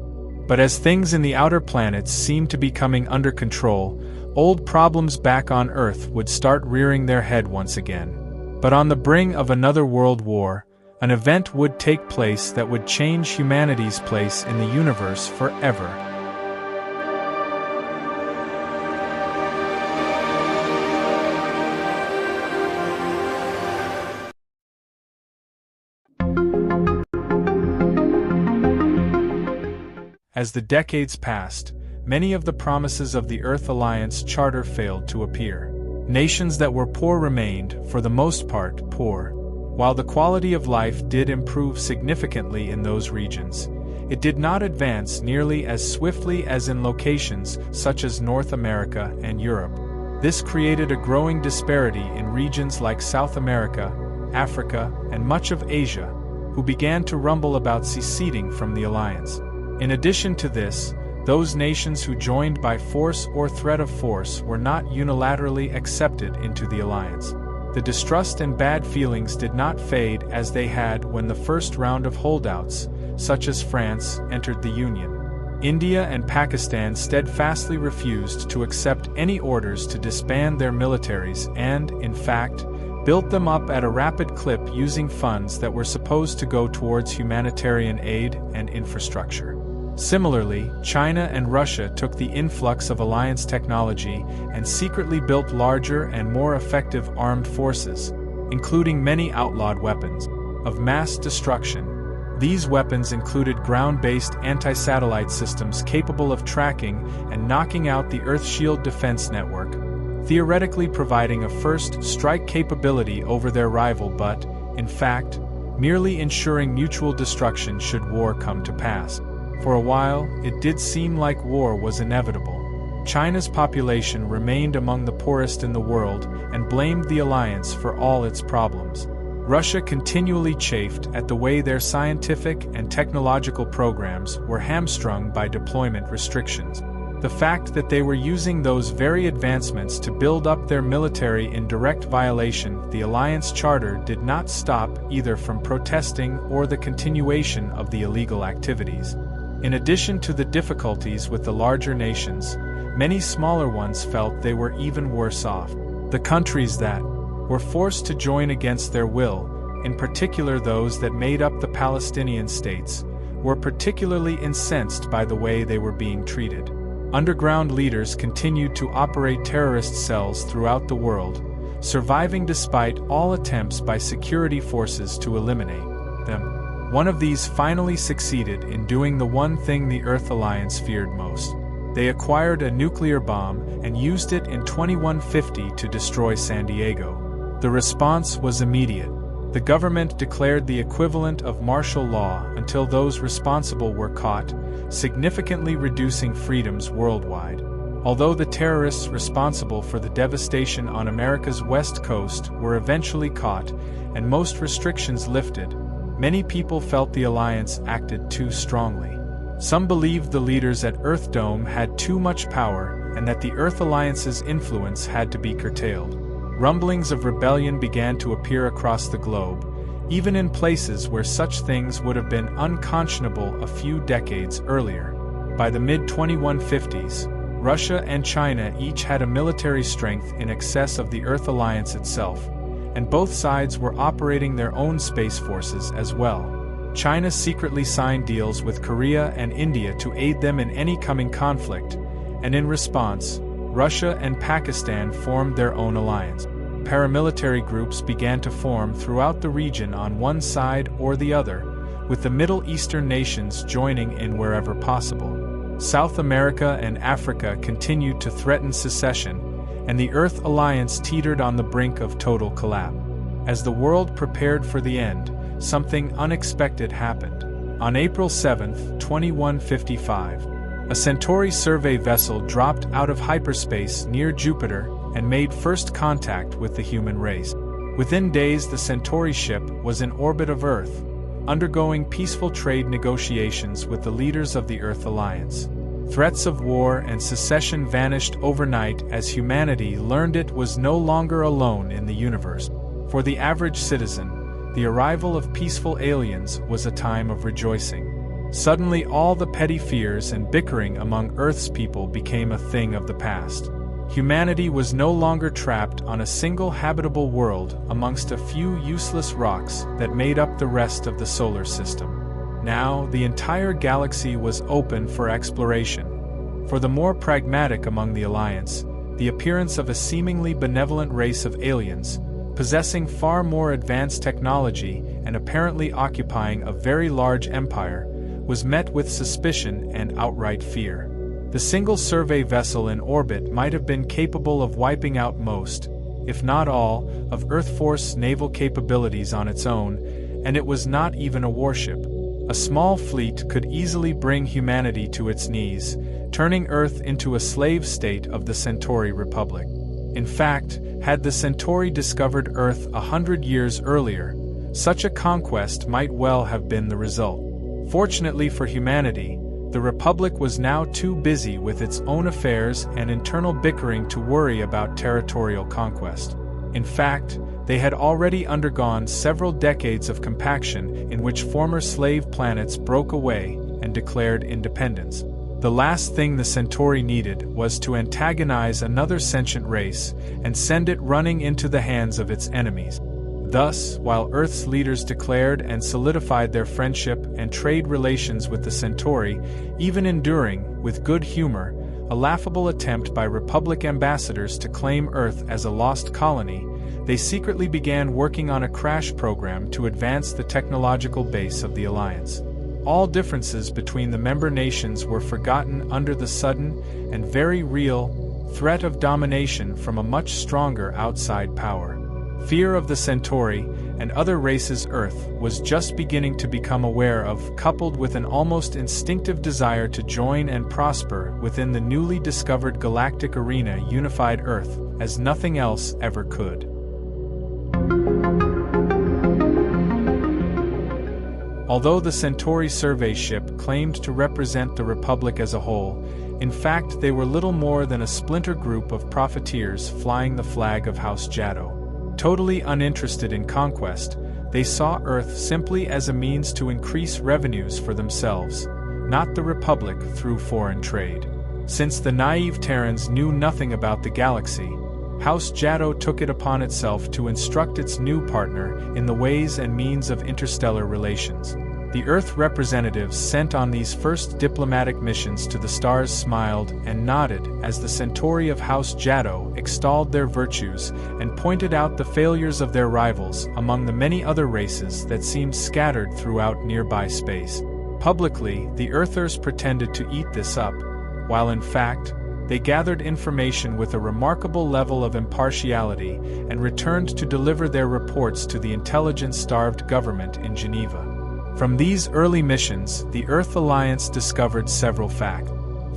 Speaker 1: But as things in the outer planets seemed to be coming under control, old problems back on Earth would start rearing their head once again. But on the brink of another world war, an event would take place that would change humanity's place in the universe forever. As the decades passed, many of the promises of the Earth Alliance Charter failed to appear. Nations that were poor remained, for the most part, poor. While the quality of life did improve significantly in those regions, it did not advance nearly as swiftly as in locations such as North America and Europe. This created a growing disparity in regions like South America, Africa, and much of Asia, who began to rumble about seceding from the alliance. In addition to this, those nations who joined by force or threat of force were not unilaterally accepted into the alliance. The distrust and bad feelings did not fade as they had when the first round of holdouts, such as France, entered the Union. India and Pakistan steadfastly refused to accept any orders to disband their militaries and, in fact, built them up at a rapid clip using funds that were supposed to go towards humanitarian aid and infrastructure. Similarly, China and Russia took the influx of alliance technology and secretly built larger and more effective armed forces, including many outlawed weapons of mass destruction. These weapons included ground-based anti-satellite systems capable of tracking and knocking out the Earth Shield defense network, theoretically providing a first strike capability over their rival but, in fact, merely ensuring mutual destruction should war come to pass. For a while, it did seem like war was inevitable. China's population remained among the poorest in the world and blamed the alliance for all its problems. Russia continually chafed at the way their scientific and technological programs were hamstrung by deployment restrictions. The fact that they were using those very advancements to build up their military in direct violation of the Alliance Charter did not stop either from protesting or the continuation of the illegal activities. In addition to the difficulties with the larger nations, many smaller ones felt they were even worse off. The countries that were forced to join against their will, in particular those that made up the Palestinian states, were particularly incensed by the way they were being treated. Underground leaders continued to operate terrorist cells throughout the world, surviving despite all attempts by security forces to eliminate them. One of these finally succeeded in doing the one thing the Earth Alliance feared most. They acquired a nuclear bomb and used it in 2150 to destroy San Diego. The response was immediate. The government declared the equivalent of martial law until those responsible were caught, significantly reducing freedoms worldwide. Although the terrorists responsible for the devastation on America's west coast were eventually caught and most restrictions lifted, many people felt the alliance acted too strongly. Some believed the leaders at Earth Dome had too much power and that the Earth Alliance's influence had to be curtailed. Rumblings of rebellion began to appear across the globe, even in places where such things would have been unconscionable a few decades earlier. By the mid-2150s, Russia and China each had a military strength in excess of the Earth Alliance itself, and both sides were operating their own space forces as well. China secretly signed deals with Korea and India to aid them in any coming conflict, and in response, Russia and Pakistan formed their own alliance. Paramilitary groups began to form throughout the region on one side or the other, with the Middle Eastern nations joining in wherever possible. South America and Africa continued to threaten secession, and the Earth Alliance teetered on the brink of total collapse. As the world prepared for the end, something unexpected happened. On April 7, 2155, a Centauri survey vessel dropped out of hyperspace near Jupiter and made first contact with the human race. Within days, the Centauri ship was in orbit of Earth, undergoing peaceful trade negotiations with the leaders of the Earth Alliance. Threats of war and secession vanished overnight as humanity learned it was no longer alone in the universe. For the average citizen, the arrival of peaceful aliens was a time of rejoicing. Suddenly all the petty fears and bickering among Earth's people became a thing of the past. Humanity was no longer trapped on a single habitable world amongst a few useless rocks that made up the rest of the solar system. Now, the entire galaxy was open for exploration. For the more pragmatic among the Alliance, the appearance of a seemingly benevolent race of aliens, possessing far more advanced technology and apparently occupying a very large empire, was met with suspicion and outright fear. The single survey vessel in orbit might have been capable of wiping out most, if not all, of Earth Force naval capabilities on its own, and it was not even a warship. A small fleet could easily bring humanity to its knees, turning Earth into a slave state of the Centauri Republic. In fact, had the Centauri discovered Earth 100 years earlier, such a conquest might well have been the result. Fortunately for humanity, the Republic was now too busy with its own affairs and internal bickering to worry about territorial conquest. In fact, they had already undergone several decades of compaction in which former slave planets broke away and declared independence. The last thing the Centauri needed was to antagonize another sentient race and send it running into the hands of its enemies. Thus, while Earth's leaders declared and solidified their friendship and trade relations with the Centauri, even enduring, with good humor, a laughable attempt by Republic ambassadors to claim Earth as a lost colony, they secretly began working on a crash program to advance the technological base of the Alliance. All differences between the member nations were forgotten under the sudden and very real threat of domination from a much stronger outside power. Fear of the Centauri and other races Earth was just beginning to become aware of, coupled with an almost instinctive desire to join and prosper within the newly discovered galactic arena unified Earth as nothing else ever could. Although the Centauri survey ship claimed to represent the Republic as a whole, in fact they were little more than a splinter group of profiteers flying the flag of House Jado. Totally uninterested in conquest, they saw Earth simply as a means to increase revenues for themselves, not the Republic through foreign trade. Since the naive Terrans knew nothing about the galaxy, House Jado took it upon itself to instruct its new partner in the ways and means of interstellar relations. The Earth representatives sent on these first diplomatic missions to the stars smiled and nodded as the Centauri of House Jado extolled their virtues and pointed out the failures of their rivals among the many other races that seemed scattered throughout nearby space. Publicly, the Earthers pretended to eat this up, while in fact, they gathered information with a remarkable level of impartiality and returned to deliver their reports to the intelligence-starved government in Geneva. From these early missions, the Earth Alliance discovered several facts.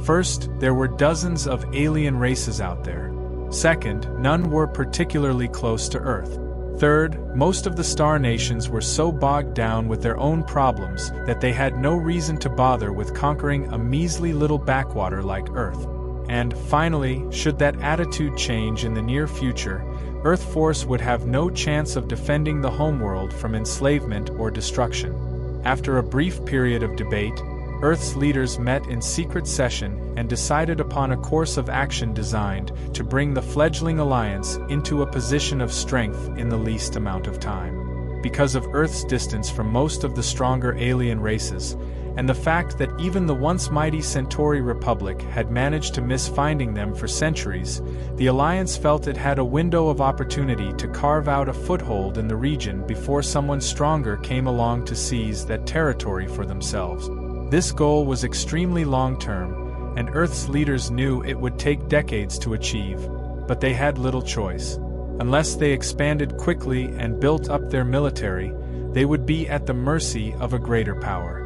Speaker 1: First, there were dozens of alien races out there. Second, none were particularly close to Earth. Third, most of the star nations were so bogged down with their own problems that they had no reason to bother with conquering a measly little backwater like Earth. And finally, should that attitude change in the near future, Earth force would have no chance of defending the homeworld from enslavement or destruction. After a brief period of debate, Earth's leaders met in secret session and decided upon a course of action designed to bring the fledgling alliance into a position of strength in the least amount of time. Because of Earth's distance from most of the stronger alien races, and the fact that even the once mighty Centauri Republic had managed to miss finding them for centuries, the Alliance felt it had a window of opportunity to carve out a foothold in the region before someone stronger came along to seize that territory for themselves. This goal was extremely long-term, and Earth's leaders knew it would take decades to achieve, but they had little choice. Unless they expanded quickly and built up their military, they would be at the mercy of a greater power.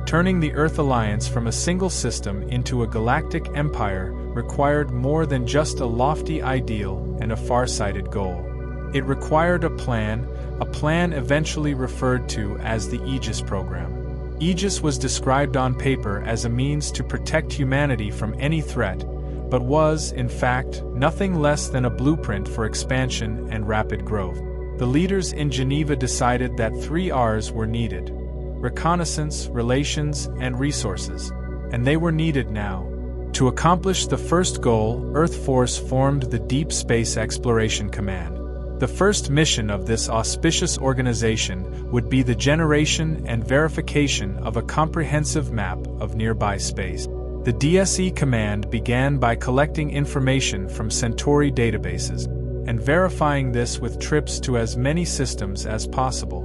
Speaker 1: Turning the Earth Alliance from a single system into a galactic empire required more than just a lofty ideal and a far-sighted goal. It required a plan eventually referred to as the Aegis program. Aegis was described on paper as a means to protect humanity from any threat, but was, in fact, nothing less than a blueprint for expansion and rapid growth. The leaders in Geneva decided that 3 R's were needed: reconnaissance, relations, and resources. And they were needed now. To accomplish the first goal, Earth Force formed the Deep Space Exploration Command. The first mission of this auspicious organization would be the generation and verification of a comprehensive map of nearby space. The DSE Command began by collecting information from Centauri databases, and verifying this with trips to as many systems as possible.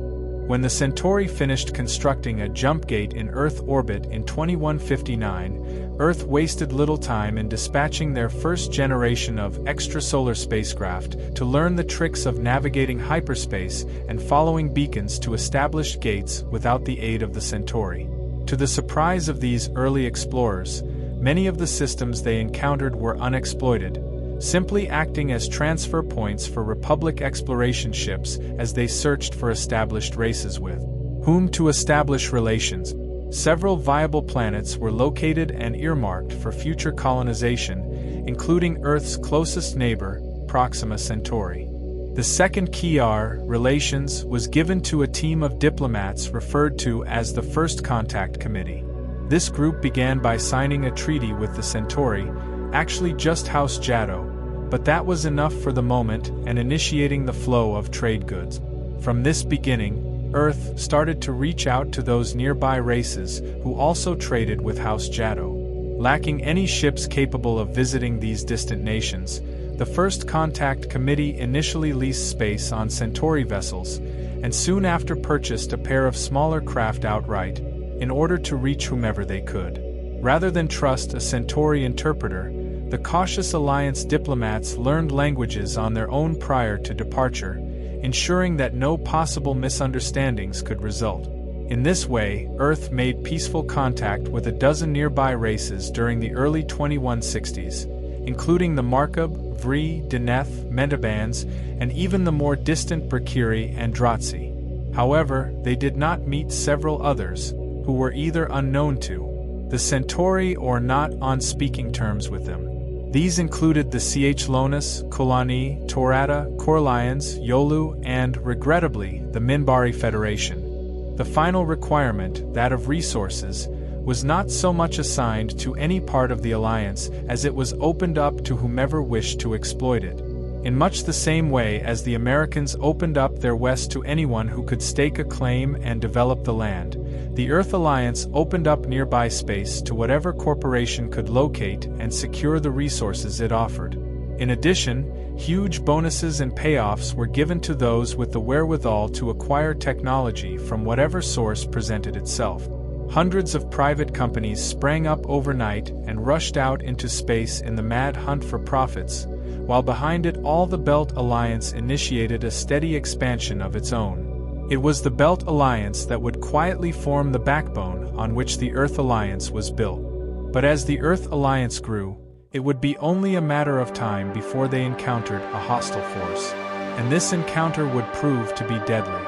Speaker 1: When the Centauri finished constructing a jump gate in Earth orbit in 2159, Earth wasted little time in dispatching their first generation of extrasolar spacecraft to learn the tricks of navigating hyperspace and following beacons to established gates without the aid of the Centauri. To the surprise of these early explorers, many of the systems they encountered were unexploited, simply acting as transfer points for Republic exploration ships as they searched for established races with whom to establish relations. Several viable planets were located and earmarked for future colonization, including Earth's closest neighbor, Proxima Centauri. The second key R, relations, was given to a team of diplomats referred to as the First Contact Committee. This group began by signing a treaty with the Centauri, actually just House Jado, but that was enough for the moment and initiating the flow of trade goods. From this beginning, Earth started to reach out to those nearby races who also traded with House Jado. Lacking any ships capable of visiting these distant nations, the First Contact Committee initially leased space on Centauri vessels, and soon after purchased a pair of smaller craft outright, in order to reach whomever they could. Rather than trust a Centauri interpreter, the cautious Alliance diplomats learned languages on their own prior to departure, ensuring that no possible misunderstandings could result. In this way, Earth made peaceful contact with a dozen nearby races during the early 2160s, including the Markab, Vri, Deneth, Mentabans, and even the more distant Brakiri and Dratsi. However, they did not meet several others, who were either unknown to the Centauri or not on speaking terms with them. These included the Chlonus, Kolani, Torata, Corlions, Yolu, and, regrettably, the Minbari Federation. The final requirement, that of resources, was not so much assigned to any part of the Alliance as it was opened up to whomever wished to exploit it. In much the same way as the Americans opened up their West to anyone who could stake a claim and develop the land, the Earth Alliance opened up nearby space to whatever corporation could locate and secure the resources it offered. In addition, huge bonuses and payoffs were given to those with the wherewithal to acquire technology from whatever source presented itself. Hundreds of private companies sprang up overnight and rushed out into space in the mad hunt for profits, while behind it all the Belt Alliance initiated a steady expansion of its own. It was the Belt Alliance that would quietly form the backbone on which the Earth Alliance was built. But as the Earth Alliance grew, it would be only a matter of time before they encountered a hostile force, and this encounter would prove to be deadly.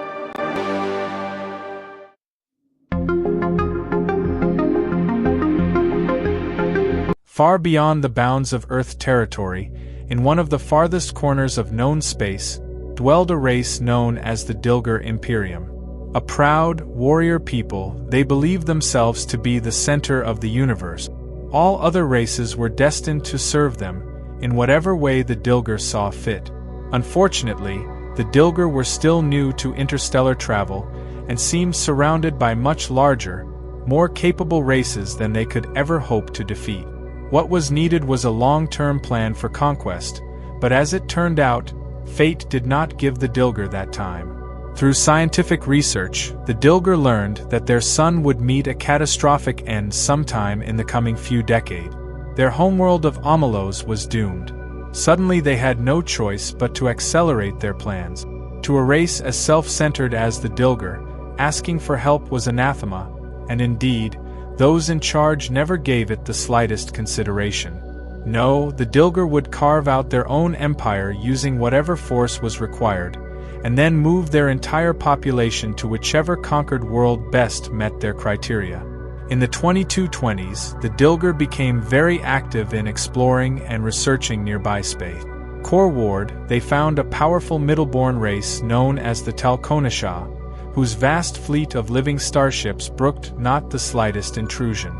Speaker 1: Far beyond the bounds of Earth territory, in one of the farthest corners of known space, dwelled a race known as the Dilger Imperium. A proud, warrior people, they believed themselves to be the center of the universe. All other races were destined to serve them, in whatever way the Dilger saw fit. Unfortunately, the Dilger were still new to interstellar travel, and seemed surrounded by much larger, more capable races than they could ever hope to defeat. What was needed was a long-term plan for conquest, but as it turned out, fate did not give the Dilger that time. Through scientific research, the Dilger learned that their sun would meet a catastrophic end sometime in the coming few decades. Their homeworld of Amelos was doomed. Suddenly they had no choice but to accelerate their plans. To a race as self-centered as the Dilger, asking for help was anathema, and indeed, those in charge never gave it the slightest consideration. No, the Dilger would carve out their own empire using whatever force was required, and then move their entire population to whichever conquered world best met their criteria. In the 2220s, the Dilger became very active in exploring and researching nearby space. Coreward, they found a powerful middleborn race known as the Talconisha, whose vast fleet of living starships brooked not the slightest intrusion.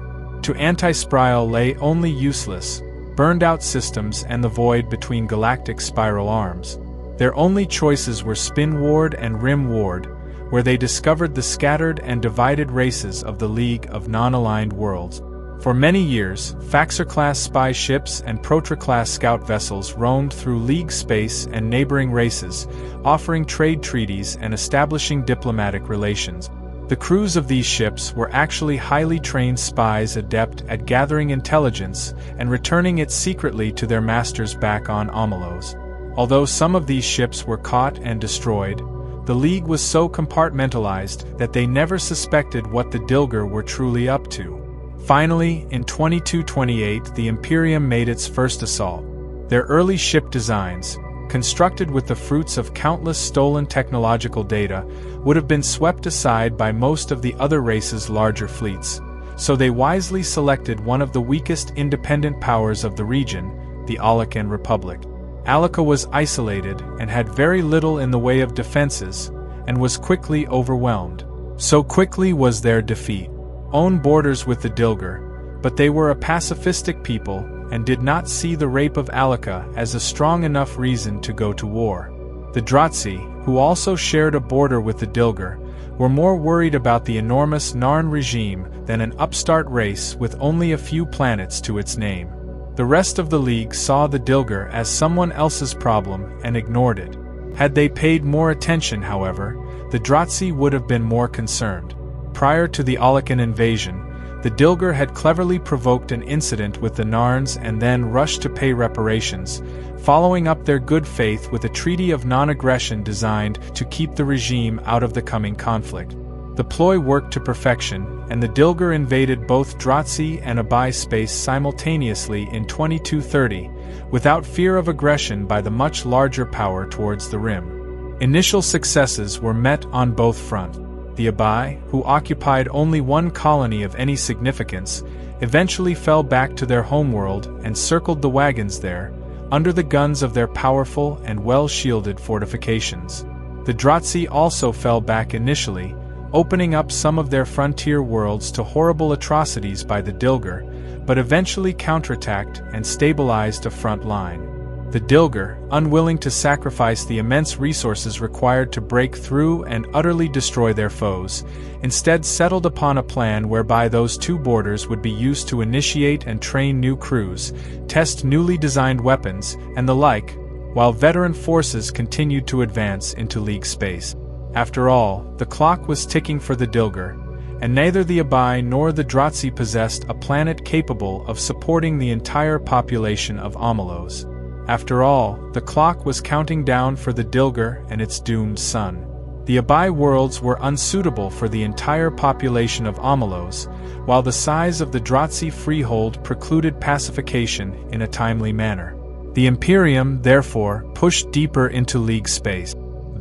Speaker 1: To anti-Sprial lay only useless, burned-out systems and the void between galactic spiral arms. Their only choices were Spin-Ward and Rim-Ward, where they discovered the scattered and divided races of the League of Non-Aligned Worlds. For many years, Faxer-class spy ships and Protra-class scout vessels roamed through League space and neighboring races, offering trade treaties and establishing diplomatic relations. The crews of these ships were actually highly trained spies adept at gathering intelligence and returning it secretly to their masters back on Amelos. Although some of these ships were caught and destroyed, the League was so compartmentalized that they never suspected what the Dilger were truly up to. Finally, in 2228, the Imperium made its first assault. Their early ship designs, constructed with the fruits of countless stolen technological data, would have been swept aside by most of the other races' larger fleets, so they wisely selected one of the weakest independent powers of the region, the Alakan Republic. Alaka was isolated and had very little in the way of defenses, and was quickly overwhelmed. So quickly was their defeat. Own borders with the Dilger, but they were a pacifistic people and did not see the rape of Alaka as a strong enough reason to go to war. The Drazi, who also shared a border with the Dilger, were more worried about the enormous Narn regime than an upstart race with only a few planets to its name. The rest of the League saw the Dilger as someone else's problem and ignored it. Had they paid more attention, however, the Drazi would have been more concerned. Prior to the Alakan invasion, the Dilger had cleverly provoked an incident with the Narns and then rushed to pay reparations, following up their good faith with a treaty of non-aggression designed to keep the regime out of the coming conflict. The ploy worked to perfection, and the Dilger invaded both Drazi and Abai space simultaneously in 2230, without fear of aggression by the much larger power towards the Rim. Initial successes were met on both fronts. The Abai, who occupied only one colony of any significance, eventually fell back to their homeworld and circled the wagons there, under the guns of their powerful and well-shielded fortifications. The Drazi also fell back initially, opening up some of their frontier worlds to horrible atrocities by the Dilger, but eventually counterattacked and stabilized a front line. The Dilger, unwilling to sacrifice the immense resources required to break through and utterly destroy their foes, instead settled upon a plan whereby those two borders would be used to initiate and train new crews, test newly designed weapons, and the like, while veteran forces continued to advance into League space. After all, the clock was ticking for the Dilger, and neither the Abai nor the Drazi possessed a planet capable of supporting the entire population of Amelos. After all, the clock was counting down for the Dilger and its doomed sun. The Abai worlds were unsuitable for the entire population of Amelos, while the size of the Drazi freehold precluded pacification in a timely manner. The Imperium, therefore, pushed deeper into League space.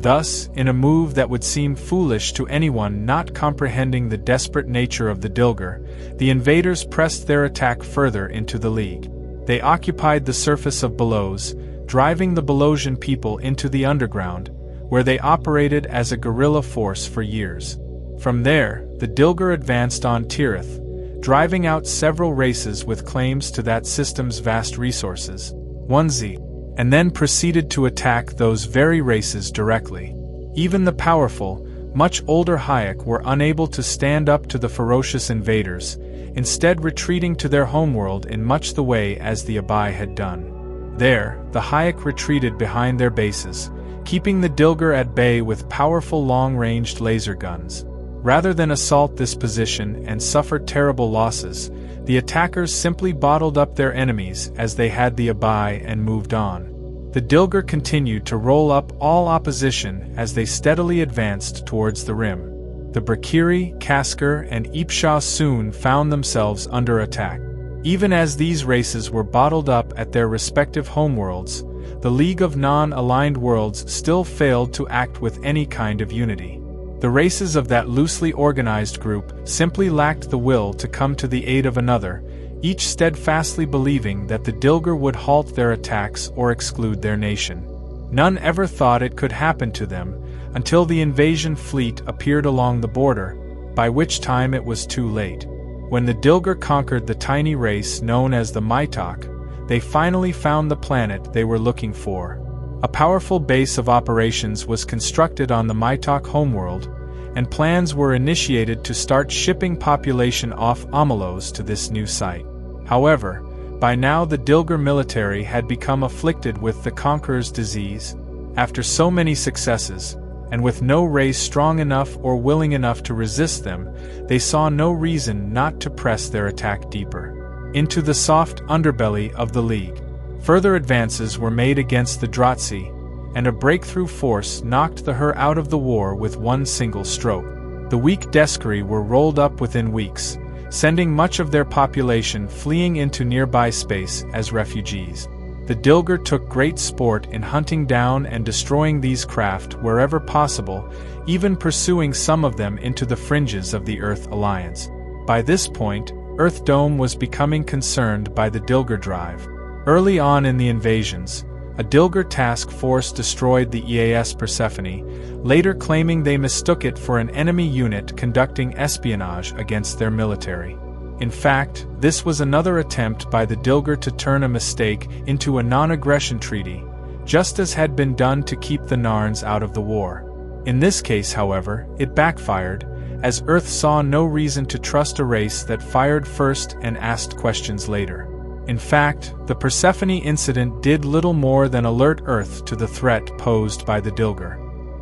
Speaker 1: Thus, in a move that would seem foolish to anyone not comprehending the desperate nature of the Dilger, the invaders pressed their attack further into the League. They occupied the surface of Belows, driving the Belosian people into the underground, where they operated as a guerrilla force for years. From there, the Dilger advanced on Tirith, driving out several races with claims to that system's vast resources, 1Z, and then proceeded to attack those very races directly. Even the powerful, much older Hayek were unable to stand up to the ferocious invaders, instead retreating to their homeworld in much the way as the Abai had done. There, the Hayek retreated behind their bases, keeping the Dilger at bay with powerful long-ranged laser guns. Rather than assault this position and suffer terrible losses, the attackers simply bottled up their enemies as they had the Abai and moved on. The Dilger continued to roll up all opposition as they steadily advanced towards the rim. The Brakiri, Kasker, and Ipsha soon found themselves under attack. Even as these races were bottled up at their respective homeworlds, the League of Non-Aligned Worlds still failed to act with any kind of unity. The races of that loosely organized group simply lacked the will to come to the aid of another, each steadfastly believing that the Dilger would halt their attacks or exclude their nation. None ever thought it could happen to them, until the invasion fleet appeared along the border, by which time it was too late. When the Dilger conquered the tiny race known as the Maitok, they finally found the planet they were looking for. A powerful base of operations was constructed on the Maitok homeworld, and plans were initiated to start shipping population off Amelos to this new site. However, by now the Dilger military had become afflicted with the Conqueror's disease. After so many successes, and with no race strong enough or willing enough to resist them, they saw no reason not to press their attack deeper into the soft underbelly of the League. Further advances were made against the Dratsi, and a breakthrough force knocked the Her out of the war with one single stroke. The weak Deskari were rolled up within weeks, sending much of their population fleeing into nearby space as refugees. The Dilger took great sport in hunting down and destroying these craft wherever possible, even pursuing some of them into the fringes of the Earth Alliance. By this point, Earth Dome was becoming concerned by the Dilger drive. Early on in the invasions, a Dilger task force destroyed the EAS Persephone, later claiming they mistook it for an enemy unit conducting espionage against their military. In fact, this was another attempt by the Dilger to turn a mistake into a non-aggression treaty, just as had been done to keep the Narns out of the war. In this case, however, it backfired, as Earth saw no reason to trust a race that fired first and asked questions later. In fact, the Persephone incident did little more than alert Earth to the threat posed by the Dilger.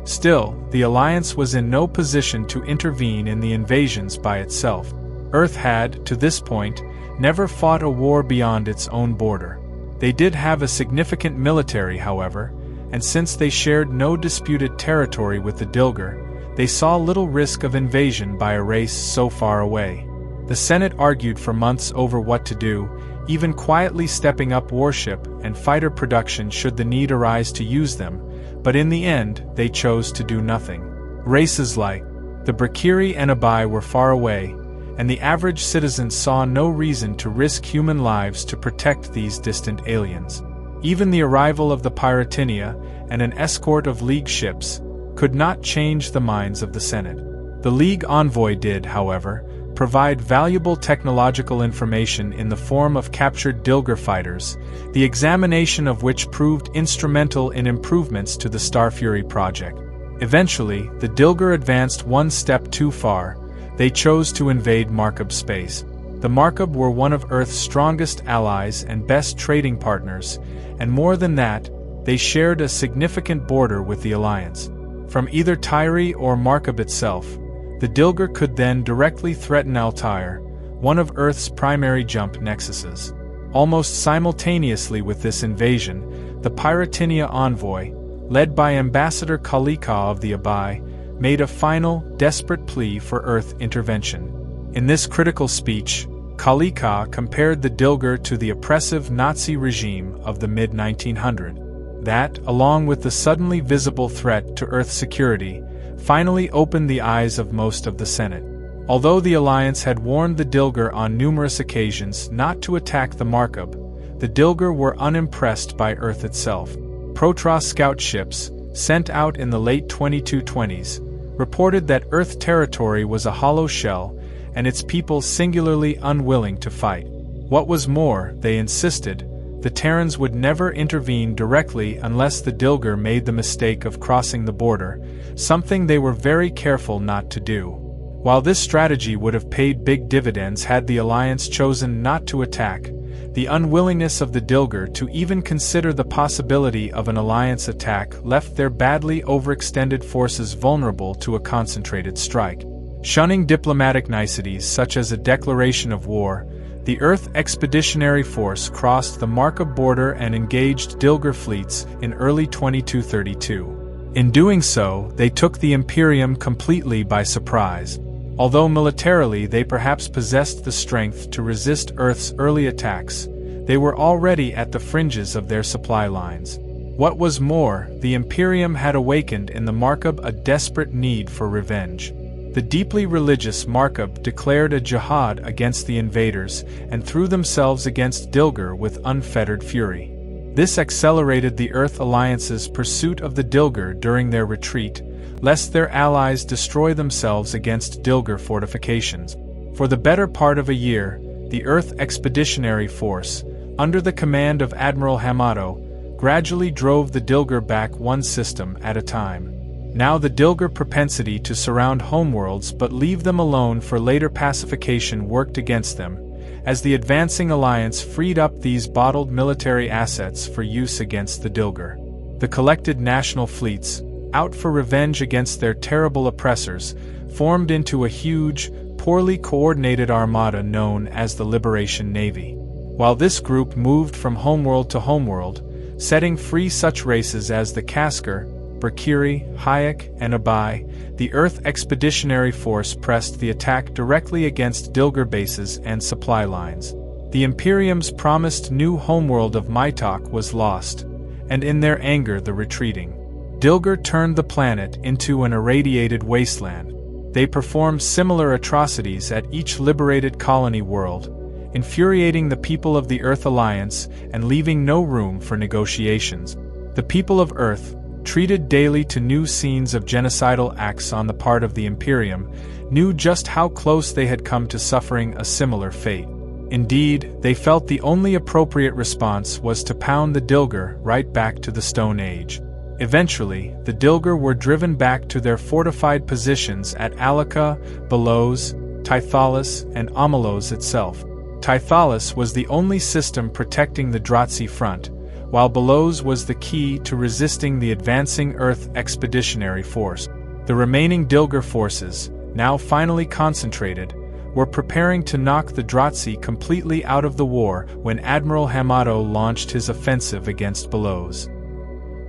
Speaker 1: Still, the Alliance was in no position to intervene in the invasions by itself. Earth had, to this point, never fought a war beyond its own border. They did have a significant military, however, and since they shared no disputed territory with the Dilger, they saw little risk of invasion by a race so far away. The Senate argued for months over what to do, even quietly stepping up warship and fighter production should the need arise to use them, but in the end, they chose to do nothing. Races like the Brakiri and Abai were far away, and the average citizen saw no reason to risk human lives to protect these distant aliens. Even the arrival of the Pyratinia and an escort of League ships could not change the minds of the Senate. The League envoy did, however, provide valuable technological information in the form of captured Dilger fighters, the examination of which proved instrumental in improvements to the Starfury project. Eventually, the Dilger advanced one step too far. They chose to invade Markab space. The Markab were one of Earth's strongest allies and best trading partners, and more than that, they shared a significant border with the Alliance. From either Tyre or Markab itself, the Dilger could then directly threaten Altair, one of Earth's primary jump nexuses. Almost simultaneously with this invasion, the Pyratinia envoy, led by Ambassador Kalika of the Abai, made a final, desperate plea for Earth intervention. In this critical speech, Kalika compared the Dilger to the oppressive Nazi regime of the mid-1900s. That, along with the suddenly visible threat to Earth security, finally opened the eyes of most of the Senate. Although the Alliance had warned the Dilger on numerous occasions not to attack the Markab, the Dilgar were unimpressed by Earth itself. Protoss scout ships, sent out in the late 2220s, reported that Earth territory was a hollow shell and its people singularly unwilling to fight. What was more, they insisted, the Terrans would never intervene directly unless the Dilgar made the mistake of crossing the border, something they were very careful not to do. While this strategy would have paid big dividends had the Alliance chosen not to attack, the unwillingness of the Dilgar to even consider the possibility of an Alliance attack left their badly overextended forces vulnerable to a concentrated strike. Shunning diplomatic niceties such as a declaration of war, the Earth Expeditionary Force crossed the Markov border and engaged Dilgar fleets in early 2232. In doing so, they took the Imperium completely by surprise. Although militarily they perhaps possessed the strength to resist Earth's early attacks, they were already at the fringes of their supply lines. What was more, the Imperium had awakened in the Markov a desperate need for revenge. The deeply religious Markov declared a jihad against the invaders and threw themselves against Dilgar with unfettered fury. This accelerated the Earth Alliance's pursuit of the Dilgar during their retreat, lest their allies destroy themselves against Dilgar fortifications. For the better part of a year, the Earth Expeditionary Force, under the command of Admiral Hamato, gradually drove the Dilgar back one system at a time. Now the Dilgar propensity to surround homeworlds but leave them alone for later pacification worked against them, as the advancing alliance freed up these bottled military assets for use against the Dilgar. The collected national fleets, out for revenge against their terrible oppressors, formed into a huge, poorly coordinated armada known as the Liberation Navy. While this group moved from homeworld to homeworld, setting free such races as the Kaskar, Berkiri, Hayek, and Abai, the Earth Expeditionary Force pressed the attack directly against Dilgar bases and supply lines. The Imperium's promised new homeworld of Maitok was lost, and in their anger the retreating Dilgar turned the planet into an irradiated wasteland. They performed similar atrocities at each liberated colony world, infuriating the people of the Earth Alliance and leaving no room for negotiations. The people of Earth, treated daily to new scenes of genocidal acts on the part of the Imperium, knew just how close they had come to suffering a similar fate. Indeed, they felt the only appropriate response was to pound the Dilgar right back to the Stone Age. Eventually, the Dilgar were driven back to their fortified positions at Alaka, Belos, Tythalis, and Amelos itself. Tythalis was the only system protecting the Drazi front, while Belos was the key to resisting the advancing Earth Expeditionary Force. The remaining Dilgar forces, now finally concentrated, were preparing to knock the Drazi completely out of the war when Admiral Hamato launched his offensive against Belos.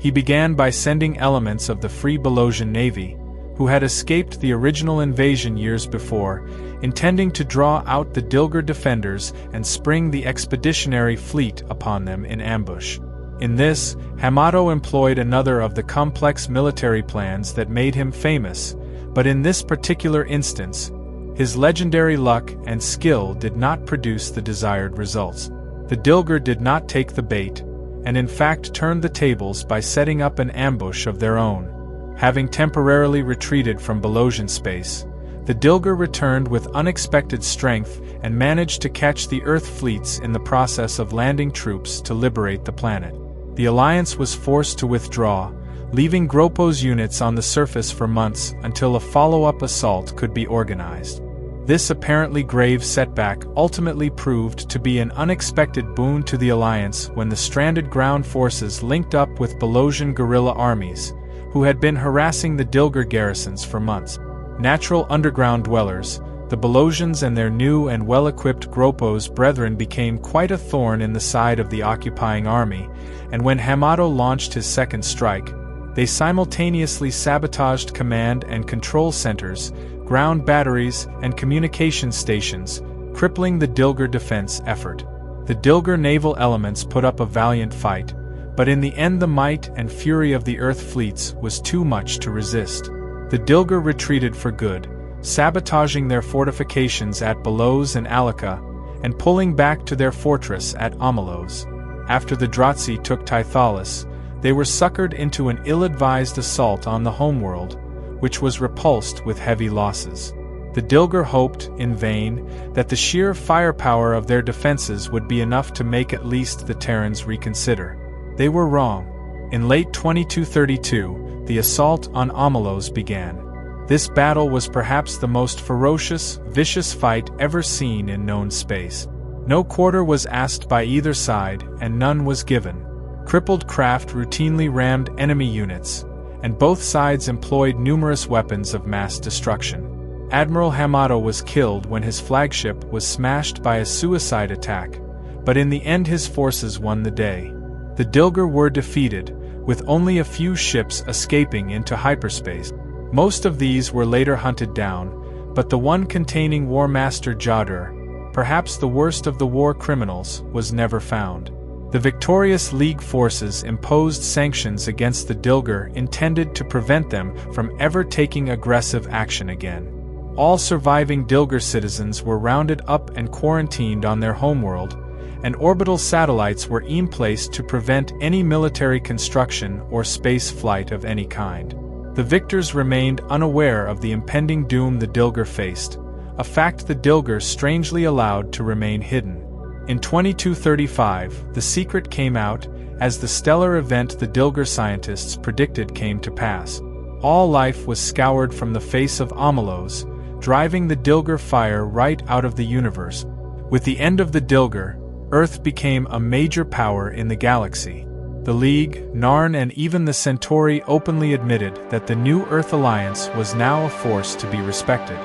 Speaker 1: He began by sending elements of the Free Belosian Navy, who had escaped the original invasion years before, intending to draw out the Dilgar defenders and spring the expeditionary fleet upon them in ambush. In this, Hamato employed another of the complex military plans that made him famous, but in this particular instance, his legendary luck and skill did not produce the desired results. The Dilgar did not take the bait, and in fact turned the tables by setting up an ambush of their own. Having temporarily retreated from Belosian space, the Dilgar returned with unexpected strength and managed to catch the Earth fleets in the process of landing troops to liberate the planet. The Alliance was forced to withdraw, leaving Gropo's units on the surface for months until a follow-up assault could be organized. This apparently grave setback ultimately proved to be an unexpected boon to the Alliance when the stranded ground forces linked up with Belosian guerrilla armies, who had been harassing the Dilgar garrisons for months. Natural underground dwellers, the Belosians and their new and well-equipped Gropo's brethren became quite a thorn in the side of the occupying army, and when Hamato launched his second strike, they simultaneously sabotaged command and control centers, ground batteries, and communication stations, crippling the Dilgar defense effort. The Dilgar naval elements put up a valiant fight, but in the end the might and fury of the Earth fleets was too much to resist. The Dilgar retreated for good, sabotaging their fortifications at Belos and Alaka, and pulling back to their fortress at Amelos. after the Drazi took Tythalis, they were suckered into an ill-advised assault on the homeworld, which was repulsed with heavy losses. The Dilger hoped, in vain, that the sheer firepower of their defenses would be enough to make at least the Terrans reconsider. They were wrong. In late 2232, the assault on Amelos began. This battle was perhaps the most ferocious, vicious fight ever seen in known space. No quarter was asked by either side, and none was given. Crippled craft routinely rammed enemy units, and both sides employed numerous weapons of mass destruction. Admiral Hamato was killed when his flagship was smashed by a suicide attack, but in the end his forces won the day. The Dilger were defeated, with only a few ships escaping into hyperspace. Most of these were later hunted down, but the one containing War Master Jadur, perhaps the worst of the war criminals, was never found. The victorious League forces imposed sanctions against the Dilger intended to prevent them from ever taking aggressive action again. All surviving Dilger citizens were rounded up and quarantined on their homeworld, and orbital satellites were placed to prevent any military construction or space flight of any kind. The victors remained unaware of the impending doom the Dilger faced, a fact the Dilger strangely allowed to remain hidden. In 2235, the secret came out, as the stellar event the Dilger scientists predicted came to pass. All life was scoured from the face of Amelos, driving the Dilger fire right out of the universe. With the end of the Dilger, Earth became a major power in the galaxy. The League, Narn and even the Centauri openly admitted that the new Earth Alliance was now a force to be respected.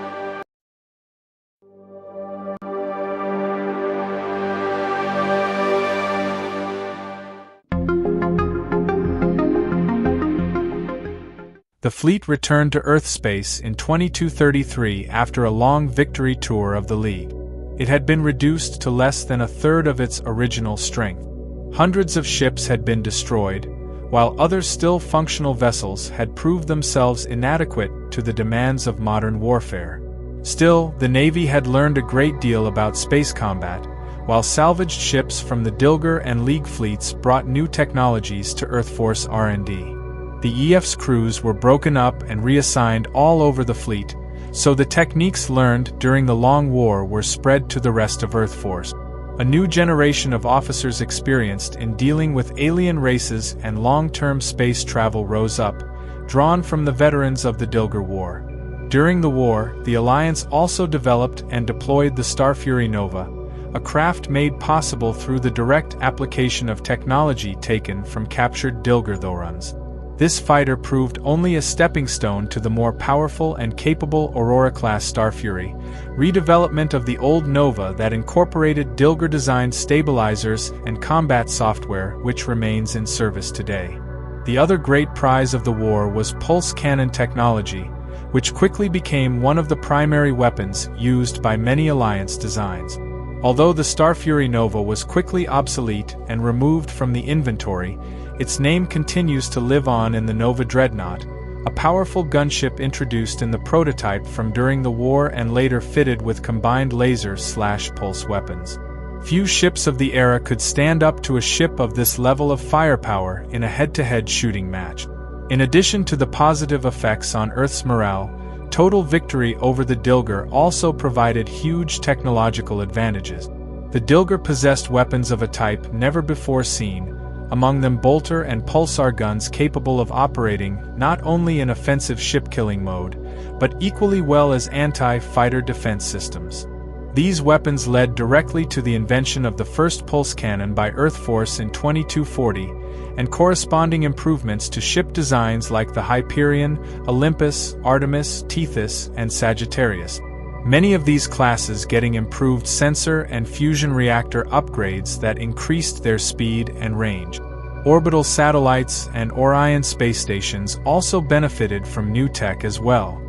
Speaker 1: The fleet returned to Earth space in 2233 after a long victory tour of the League. It had been reduced to less than a third of its original strength. Hundreds of ships had been destroyed, while other still functional vessels had proved themselves inadequate to the demands of modern warfare. Still, the Navy had learned a great deal about space combat, while salvaged ships from the Dilger and League fleets brought new technologies to Earth Force R&D. The EF's crews were broken up and reassigned all over the fleet, so the techniques learned during the Long War were spread to the rest of Earth Force. A new generation of officers experienced in dealing with alien races and long-term space travel rose up, drawn from the veterans of the Dilger War. During the war, the Alliance also developed and deployed the Starfury Nova, a craft made possible through the direct application of technology taken from captured Dilger Thoruns. This fighter proved only a stepping stone to the more powerful and capable Aurora-class Starfury, redevelopment of the old Nova that incorporated Dilger-designed stabilizers and combat software which remains in service today. The other great prize of the war was pulse cannon technology, which quickly became one of the primary weapons used by many Alliance designs. Although the Starfury Nova was quickly obsolete and removed from the inventory, its name continues to live on in the Nova Dreadnought, a powerful gunship introduced in the prototype from during the war and later fitted with combined laser/pulse weapons. Few ships of the era could stand up to a ship of this level of firepower in a head-to-head shooting match. In addition to the positive effects on Earth's morale, total victory over the Dilger also provided huge technological advantages. The Dilger possessed weapons of a type never before seen, among them bolter and pulsar guns capable of operating not only in offensive ship-killing mode, but equally well as anti-fighter defense systems. These weapons led directly to the invention of the first pulse cannon by Earth Force in 2240, and corresponding improvements to ship designs like the Hyperion, Olympus, Artemis, Tethys, and Sagittarius. Many of these classes getting improved sensor and fusion reactor upgrades that increased their speed and range. Orbital satellites and Orion space stations also benefited from new tech as well.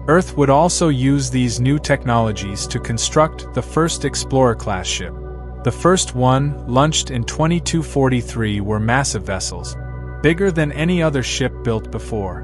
Speaker 1: Earth would also use these new technologies to construct the first Explorer-class ship. The first one, launched in 2243, were massive vessels, bigger than any other ship built before.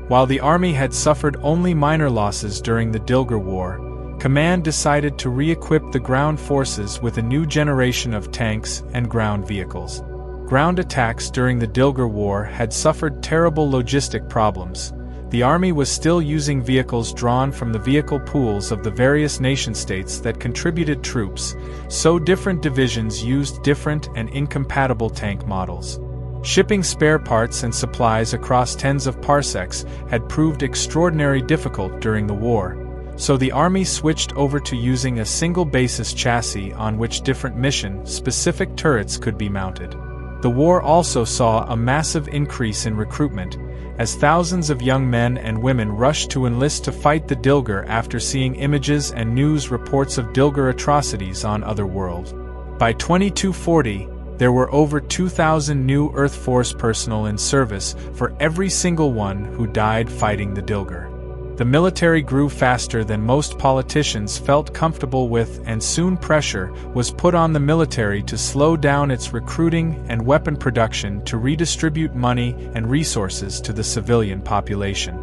Speaker 1: While the Army had suffered only minor losses during the Dilger War, Command decided to re-equip the ground forces with a new generation of tanks and ground vehicles. ground attacks during the Dilger War had suffered terrible logistic problems. The army was still using vehicles drawn from the vehicle pools of the various nation-states that contributed troops, so different divisions used different and incompatible tank models. Shipping spare parts and supplies across tens of parsecs had proved extraordinarily difficult during the war, so the army switched over to using a single basis chassis on which different mission-specific turrets could be mounted. The war also saw a massive increase in recruitment, as thousands of young men and women rushed to enlist to fight the Dilger after seeing images and news reports of Dilger atrocities on other worlds. By 2240, there were over 2,000 new Earth Force personnel in service for every single one who died fighting the Dilger. The military grew faster than most politicians felt comfortable with, and soon pressure was put on the military to slow down its recruiting and weapon production to redistribute money and resources to the civilian population.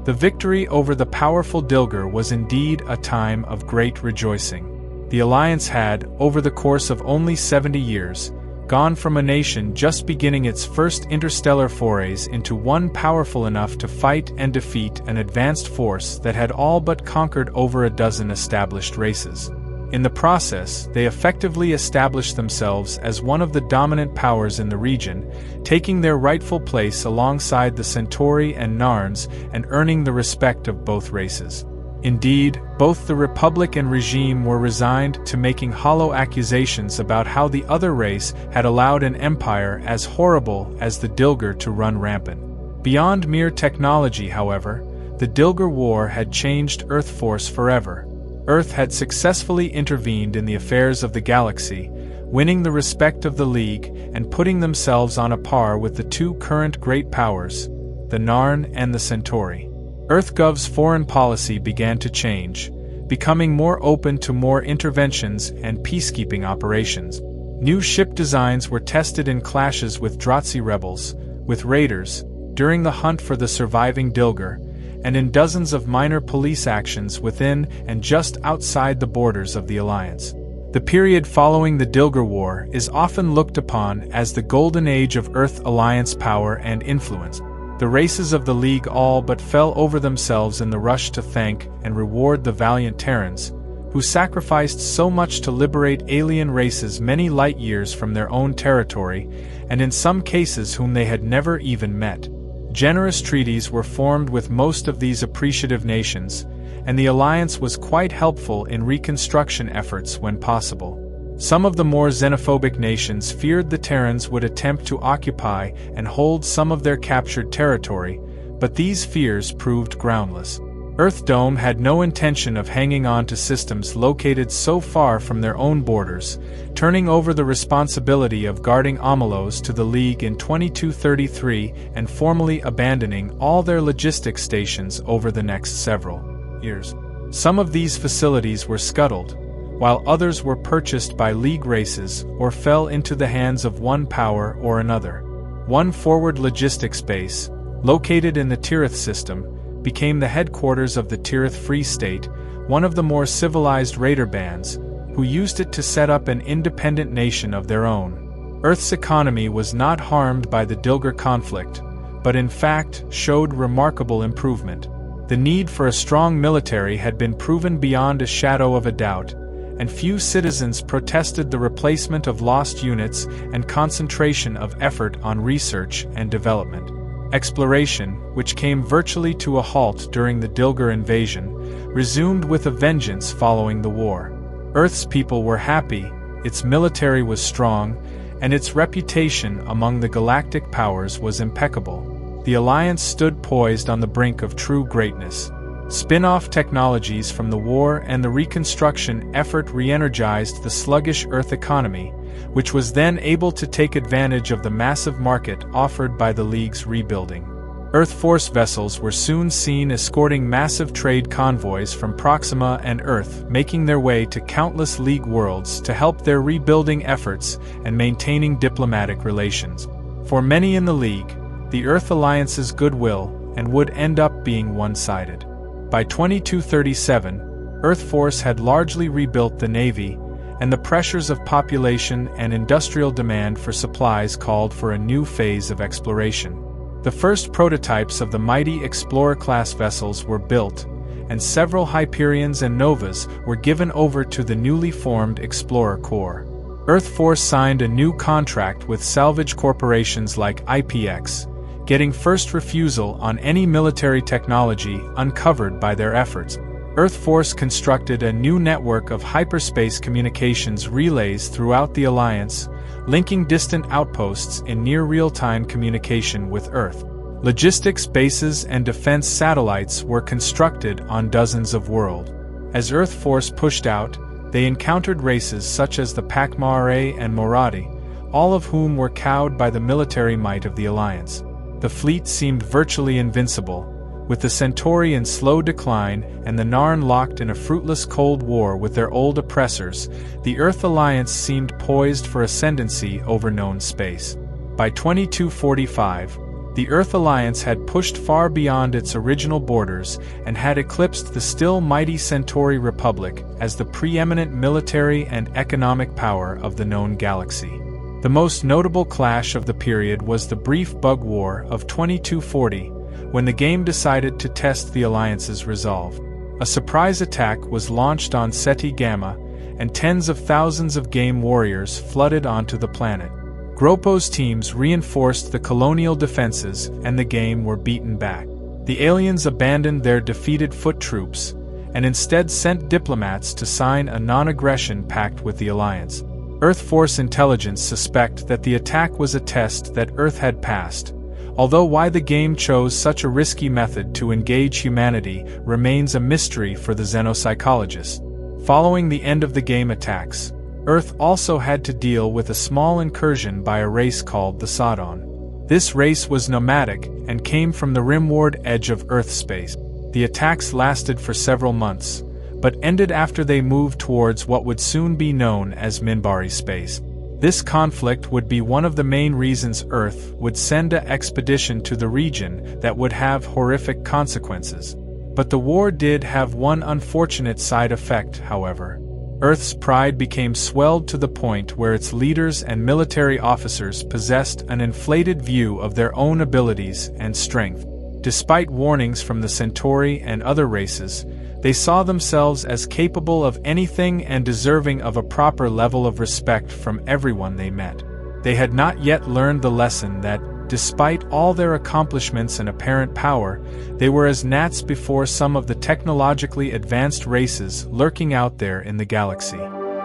Speaker 1: The victory over the powerful Dilger was indeed a time of great rejoicing. The Alliance had, over the course of only 70 years, gone from a nation just beginning its first interstellar forays into one powerful enough to fight and defeat an advanced force that had all but conquered over a dozen established races. In the process, they effectively established themselves as one of the dominant powers in the region, taking their rightful place alongside the Centauri and Narns and earning the respect of both races. Indeed, both the Republic and regime were resigned to making hollow accusations about how the other race had allowed an empire as horrible as the Dilger to run rampant. Beyond mere technology, however, the Dilger War had changed Earth Force forever. Earth had successfully intervened in the affairs of the galaxy, winning the respect of the League and putting themselves on a par with the two current great powers, the Narn and the Centauri. EarthGov's foreign policy began to change, becoming more open to more interventions and peacekeeping operations. New ship designs were tested in clashes with Drazi rebels, with raiders, during the hunt for the surviving Dilger, and in dozens of minor police actions within and just outside the borders of the Alliance. The period following the Dilger War is often looked upon as the golden age of Earth Alliance power and influence. The races of the League all but fell over themselves in the rush to thank and reward the valiant Terrans, who sacrificed so much to liberate alien races many light years from their own territory, and in some cases whom they had never even met. Generous treaties were formed with most of these appreciative nations, and the Alliance was quite helpful in reconstruction efforts when possible. Some of the more xenophobic nations feared the Terrans would attempt to occupy and hold some of their captured territory, but these fears proved groundless. Earthdome had no intention of hanging on to systems located so far from their own borders, turning over the responsibility of guarding Amelos to the League in 2233 and formally abandoning all their logistics stations over the next several years. Some of these facilities were scuttled, while others were purchased by League races or fell into the hands of one power or another. One forward logistics base, located in the Tirith system, became the headquarters of the Tirith Free State, one of the more civilized raider bands, who used it to set up an independent nation of their own. Earth's economy was not harmed by the Dilger conflict, but in fact showed remarkable improvement. The need for a strong military had been proven beyond a shadow of a doubt, and few citizens protested the replacement of lost units and concentration of effort on research and development. Exploration, which came virtually to a halt during the Dilger invasion, resumed with a vengeance following the war. Earth's people were happy, its military was strong, and its reputation among the galactic powers was impeccable. The Alliance stood poised on the brink of true greatness. Spin-off technologies from the war and the reconstruction effort re-energized the sluggish Earth economy, which was then able to take advantage of the massive market offered by the League's rebuilding. Earth Force vessels were soon seen escorting massive trade convoys from Proxima and Earth, making their way to countless League worlds to help their rebuilding efforts and maintaining diplomatic relations. For many in the League, the Earth Alliance's goodwill and would end up being one-sided. By 2237, Earth Force had largely rebuilt the Navy, and the pressures of population and industrial demand for supplies called for a new phase of exploration. The first prototypes of the mighty Explorer-class vessels were built, and several Hyperions and Novas were given over to the newly formed Explorer Corps. Earth Force signed a new contract with salvage corporations like IPX, getting first refusal on any military technology uncovered by their efforts. Earth Force constructed a new network of hyperspace communications relays throughout the Alliance, linking distant outposts in near real-time communication with Earth. Logistics bases and defense satellites were constructed on dozens of worlds. As Earth Force pushed out, they encountered races such as the Pakmare and Moradi, all of whom were cowed by the military might of the Alliance. The fleet seemed virtually invincible, with the Centauri in slow decline and the Narn locked in a fruitless Cold War with their old oppressors. The Earth Alliance seemed poised for ascendancy over known space. By 2245, the Earth Alliance had pushed far beyond its original borders and had eclipsed the still mighty Centauri Republic as the preeminent military and economic power of the known galaxy. The most notable clash of the period was the brief Bug War of 2240, when the game decided to test the Alliance's resolve. A surprise attack was launched on Ceti Gamma, and tens of thousands of game warriors flooded onto the planet. Groppo's teams reinforced the colonial defenses, and the game were beaten back. The aliens abandoned their defeated foot troops, and instead sent diplomats to sign a non-aggression pact with the Alliance. Earth Force intelligence suspect that the attack was a test that Earth had passed, although why the game chose such a risky method to engage humanity remains a mystery for the xenopsychologists. Following the end of the game attacks, Earth also had to deal with a small incursion by a race called the Sodon. This race was nomadic and came from the rimward edge of Earth space. The attacks lasted for several months, but ended after they moved towards what would soon be known as Minbari space. This conflict would be one of the main reasons Earth would send an expedition to the region that would have horrific consequences. But the war did have one unfortunate side effect, however. Earth's pride became swelled to the point where its leaders and military officers possessed an inflated view of their own abilities and strength. Despite warnings from the Centauri and other races, they saw themselves as capable of anything and deserving of a proper level of respect from everyone they met. They had not yet learned the lesson that, despite all their accomplishments and apparent power, they were as gnats before some of the technologically advanced races lurking out there in the galaxy.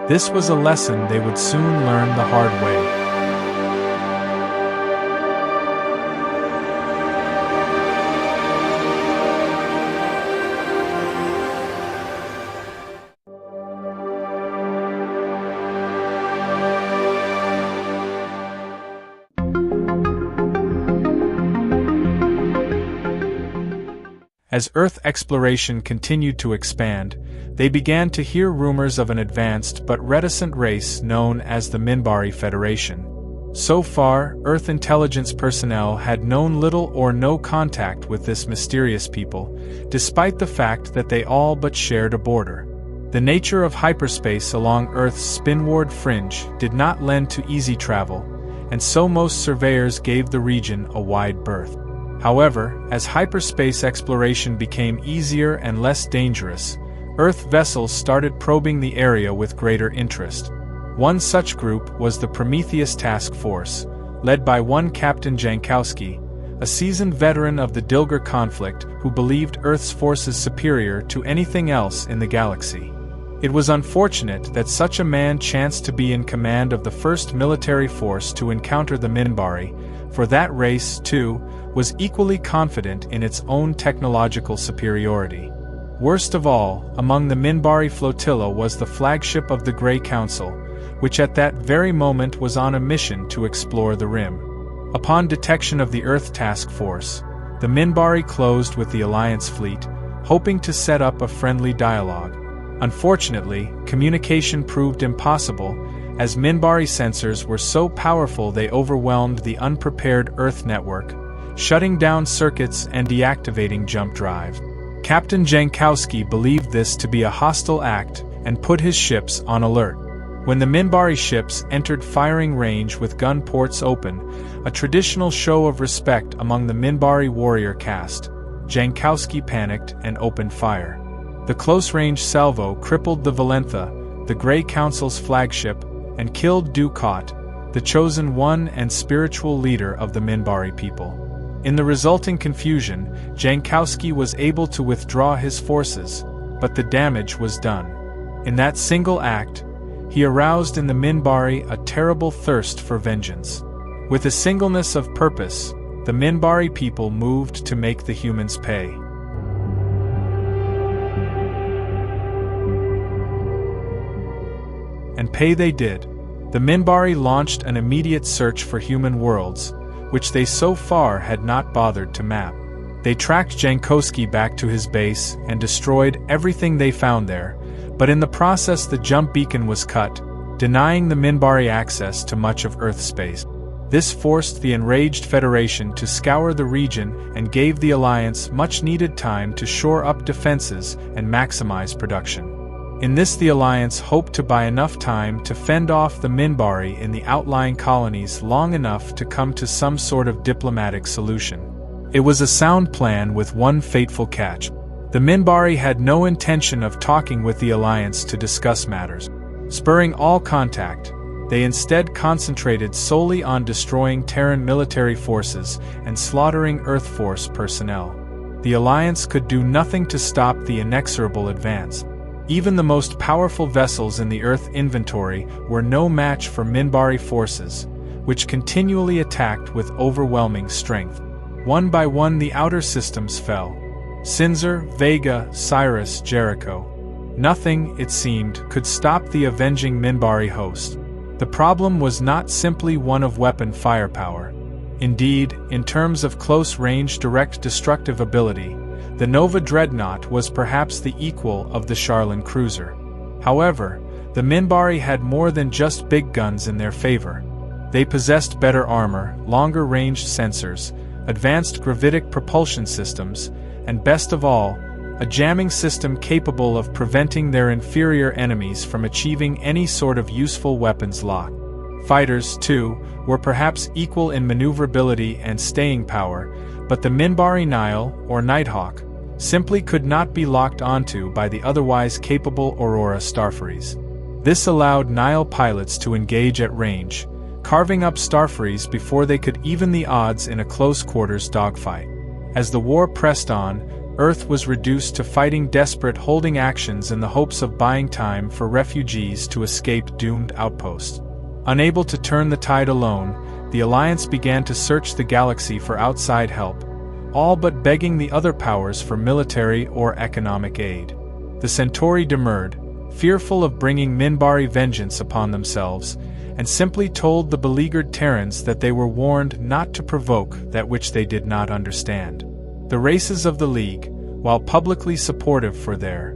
Speaker 1: This was a lesson they would soon learn the hard way. As Earth exploration continued to expand, they began to hear rumors of an advanced but reticent race known as the Minbari Federation. So far, Earth intelligence personnel had known little or no contact with this mysterious people, despite the fact that they all but shared a border. The nature of hyperspace along Earth's spinward fringe did not lend to easy travel, and so most surveyors gave the region a wide berth. However, as hyperspace exploration became easier and less dangerous, Earth vessels started probing the area with greater interest. One such group was the Prometheus Task Force, led by one Captain Jankowski, a seasoned veteran of the Dilger conflict who believed Earth's forces superior to anything else in the galaxy. It was unfortunate that such a man chanced to be in command of the first military force to encounter the Minbari, for that race, too, was equally confident in its own technological superiority. Worst of all, among the Minbari flotilla was the flagship of the Grey Council, which at that very moment was on a mission to explore the rim. Upon detection of the Earth Task Force, the Minbari closed with the Alliance fleet, hoping to set up a friendly dialogue. Unfortunately, communication proved impossible, as Minbari sensors were so powerful they overwhelmed the unprepared Earth network, shutting down circuits and deactivating jump drive. Captain Jankowski believed this to be a hostile act and put his ships on alert. When the Minbari ships entered firing range with gun ports open, a traditional show of respect among the Minbari warrior caste, Jankowski panicked and opened fire. The close-range salvo crippled the Valentha, the Grey Council's flagship, and killed Dukat, the chosen one and spiritual leader of the Minbari people. In the resulting confusion, Jankowski was able to withdraw his forces, but the damage was done. In that single act, he aroused in the Minbari a terrible thirst for vengeance. With a singleness of purpose, the Minbari people moved to make the humans pay. And pay they did. The Minbari launched an immediate search for human worlds, which they so far had not bothered to map. They tracked Jankowski back to his base and destroyed everything they found there, but in the process the jump beacon was cut, denying the Minbari access to much of Earth space. This forced the enraged Federation to scour the region and gave the Alliance much-needed time to shore up defenses and maximize production. In this the Alliance hoped to buy enough time to fend off the Minbari in the outlying colonies long enough to come to some sort of diplomatic solution. It was a sound plan with one fateful catch. The Minbari had no intention of talking with the Alliance to discuss matters. Spurring all contact, they instead concentrated solely on destroying Terran military forces and slaughtering Earth Force personnel. The Alliance could do nothing to stop the inexorable advance. Even the most powerful vessels in the Earth inventory were no match for Minbari forces, which continually attacked with overwhelming strength. One by one the outer systems fell. Sinzir, Vega, Cyrus, Jericho. Nothing, it seemed, could stop the avenging Minbari host. The problem was not simply one of weapon firepower. Indeed, in terms of close-range direct destructive ability, the Nova Dreadnought was perhaps the equal of the Charlan cruiser. However, the Minbari had more than just big guns in their favor. They possessed better armor, longer-range sensors, advanced gravitic propulsion systems, and best of all, a jamming system capable of preventing their inferior enemies from achieving any sort of useful weapons lock. Fighters, too, were perhaps equal in maneuverability and staying power, but the Minbari Nile, or Nighthawk, simply could not be locked onto by the otherwise capable Aurora Starfaries. This allowed Nile pilots to engage at range, carving up Starfaries before they could even the odds in a close-quarters dogfight. As the war pressed on, Earth was reduced to fighting desperate holding actions in the hopes of buying time for refugees to escape doomed outposts. Unable to turn the tide alone, the Alliance began to search the galaxy for outside help, all but begging the other powers for military or economic aid. The Centauri demurred, fearful of bringing Minbari vengeance upon themselves, and simply told the beleaguered Terrans that they were warned not to provoke that which they did not understand. The races of the League, while publicly supportive for their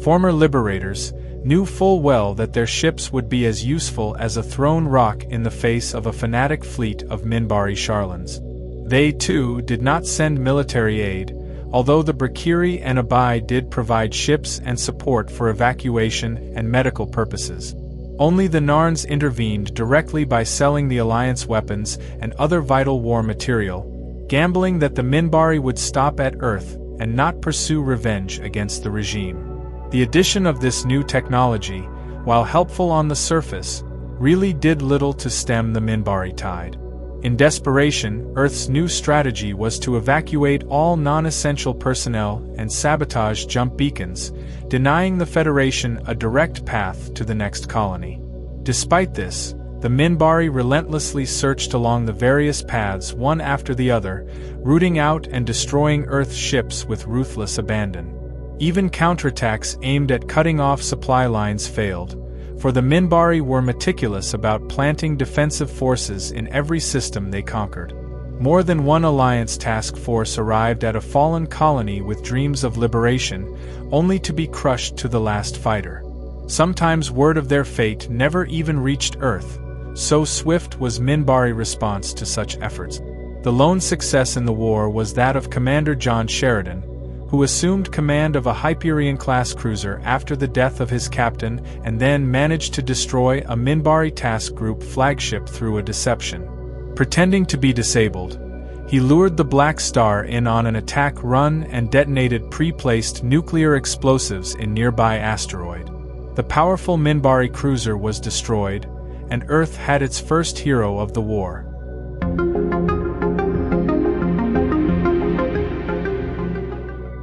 Speaker 1: former liberators, knew full well that their ships would be as useful as a thrown rock in the face of a fanatic fleet of Minbari Charlans. They, too, did not send military aid, although the Brakiri and Abai did provide ships and support for evacuation and medical purposes. Only the Narns intervened directly by selling the Alliance weapons and other vital war material, gambling that the Minbari would stop at Earth and not pursue revenge against the regime. The addition of this new technology, while helpful on the surface, really did little to stem the Minbari tide. In desperation, Earth's new strategy was to evacuate all non-essential personnel and sabotage jump beacons, denying the Federation a direct path to the next colony. Despite this, the Minbari relentlessly searched along the various paths one after the other, rooting out and destroying Earth's ships with ruthless abandon. Even counterattacks aimed at cutting off supply lines failed, for the Minbari were meticulous about planting defensive forces in every system they conquered. More than one Alliance task force arrived at a fallen colony with dreams of liberation, only to be crushed to the last fighter. Sometimes word of their fate never even reached Earth, so swift was Minbari response to such efforts. The lone success in the war was that of Commander John Sheridan, who assumed command of a Hyperion-class cruiser after the death of his captain and then managed to destroy a Minbari task group flagship through a deception. Pretending to be disabled, he lured the Black Star in on an attack run and detonated pre-placed nuclear explosives in nearby asteroid. The powerful Minbari cruiser was destroyed, and Earth had its first hero of the war.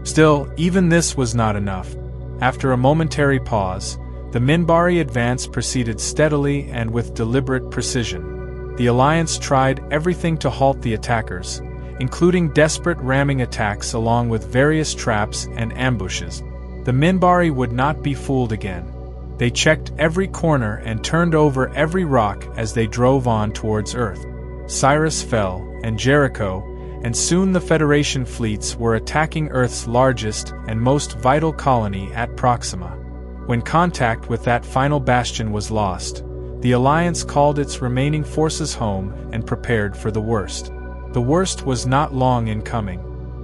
Speaker 1: Still, even this was not enough. After a momentary pause, the Minbari advance proceeded steadily and with deliberate precision. The Alliance tried everything to halt the attackers, including desperate ramming attacks along with various traps and ambushes. The Minbari would not be fooled again. They checked every corner and turned over every rock as they drove on towards Earth. Cyrus fell, and Jericho, and soon the Federation fleets were attacking Earth's largest and most vital colony at Proxima. When contact with that final bastion was lost, the Alliance called its remaining forces home and prepared for the worst. The worst was not long in coming.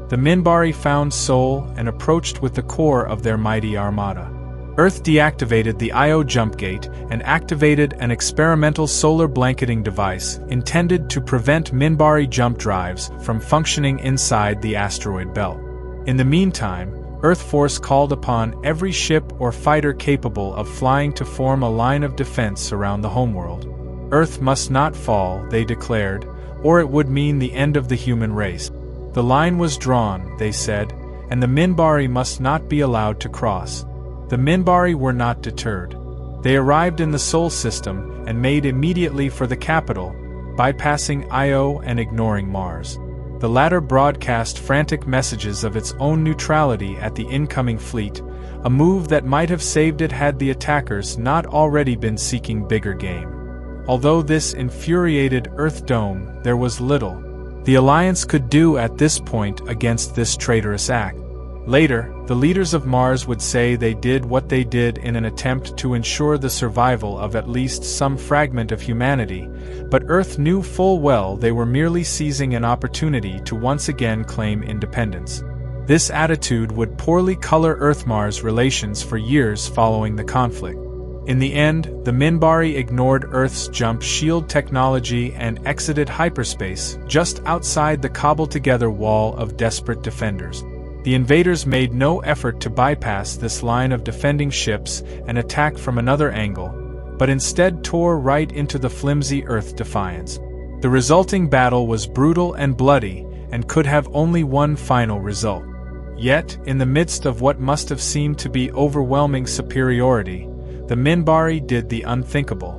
Speaker 1: The Minbari found Sol and approached with the core of their mighty armada. Earth deactivated the Io jump gate and activated an experimental solar blanketing device intended to prevent Minbari jump drives from functioning inside the asteroid belt. In the meantime, Earth Force called upon every ship or fighter capable of flying to form a line of defense around the homeworld. Earth must not fall, they declared, or it would mean the end of the human race. The line was drawn, they said, and the Minbari must not be allowed to cross. The Minbari were not deterred. They arrived in the Sol system and made immediately for the capital, bypassing Io and ignoring Mars. The latter broadcast frantic messages of its own neutrality at the incoming fleet, a move that might have saved it had the attackers not already been seeking bigger game. Although this infuriated Earth Dome, there was little the Alliance could do at this point against this traitorous act. Later, the leaders of Mars would say they did what they did in an attempt to ensure the survival of at least some fragment of humanity, but Earth knew full well they were merely seizing an opportunity to once again claim independence. This attitude would poorly color Earth-Mars relations for years following the conflict. In the end, the Minbari ignored Earth's jump shield technology and exited hyperspace just outside the cobbled-together wall of desperate defenders. The invaders made no effort to bypass this line of defending ships and attack from another angle, but instead tore right into the flimsy Earth Defiance. The resulting battle was brutal and bloody, and could have only one final result. Yet, in the midst of what must have seemed to be overwhelming superiority, the Minbari did the unthinkable.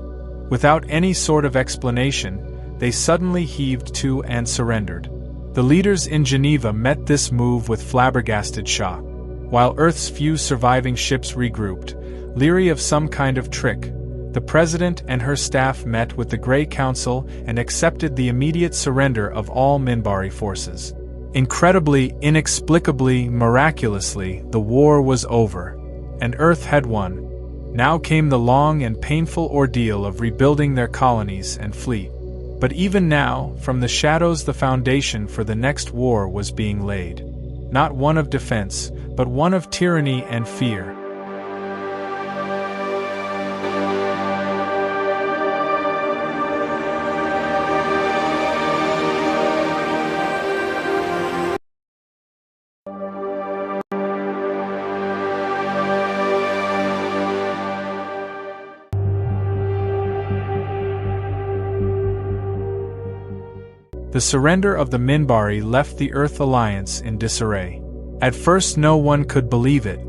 Speaker 1: Without any sort of explanation, they suddenly heaved to and surrendered. The leaders in Geneva met this move with flabbergasted shock. While Earth's few surviving ships regrouped, leery of some kind of trick, the President and her staff met with the Grey Council and accepted the immediate surrender of all Minbari forces. Incredibly, inexplicably, miraculously, the war was over, and Earth had won. Now came the long and painful ordeal of rebuilding their colonies and fleet. But even now, from the shadows the foundation for the next war was being laid. Not one of defense, but one of tyranny and fear. The surrender of the Minbari left the Earth Alliance in disarray. At first no one could believe it.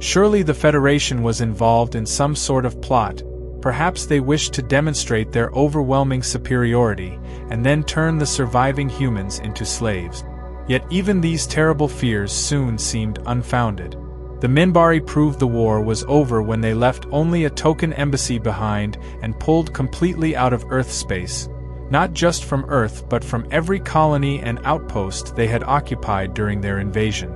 Speaker 1: Surely the Federation was involved in some sort of plot. Perhaps they wished to demonstrate their overwhelming superiority, and then turn the surviving humans into slaves. Yet even these terrible fears soon seemed unfounded. The Minbari proved the war was over when they left only a token embassy behind and pulled completely out of Earth space. Not just from Earth but from every colony and outpost they had occupied during their invasion.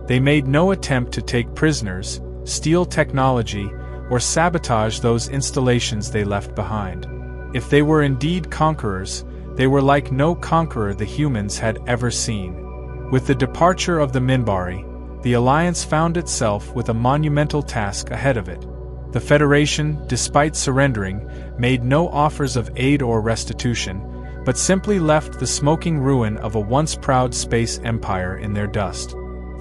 Speaker 1: They made no attempt to take prisoners, steal technology, or sabotage those installations they left behind. If they were indeed conquerors, they were like no conqueror the humans had ever seen. With the departure of the Minbari, the Alliance found itself with a monumental task ahead of it. The Federation, despite surrendering, made no offers of aid or restitution, but simply left the smoking ruin of a once proud space empire in their dust.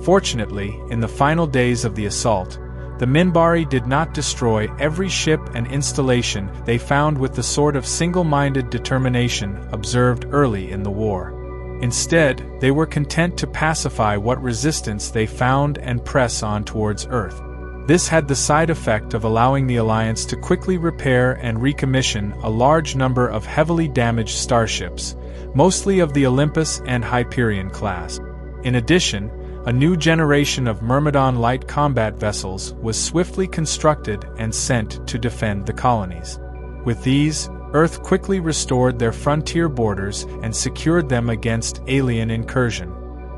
Speaker 1: Fortunately, in the final days of the assault, the Minbari did not destroy every ship and installation they found with the sort of single-minded determination observed early in the war. Instead, they were content to pacify what resistance they found and press on towards Earth. This had the side effect of allowing the Alliance to quickly repair and recommission a large number of heavily damaged starships, mostly of the Olympus and Hyperion class. In addition, a new generation of Myrmidon light combat vessels was swiftly constructed and sent to defend the colonies. With these, Earth quickly restored their frontier borders and secured them against alien incursion.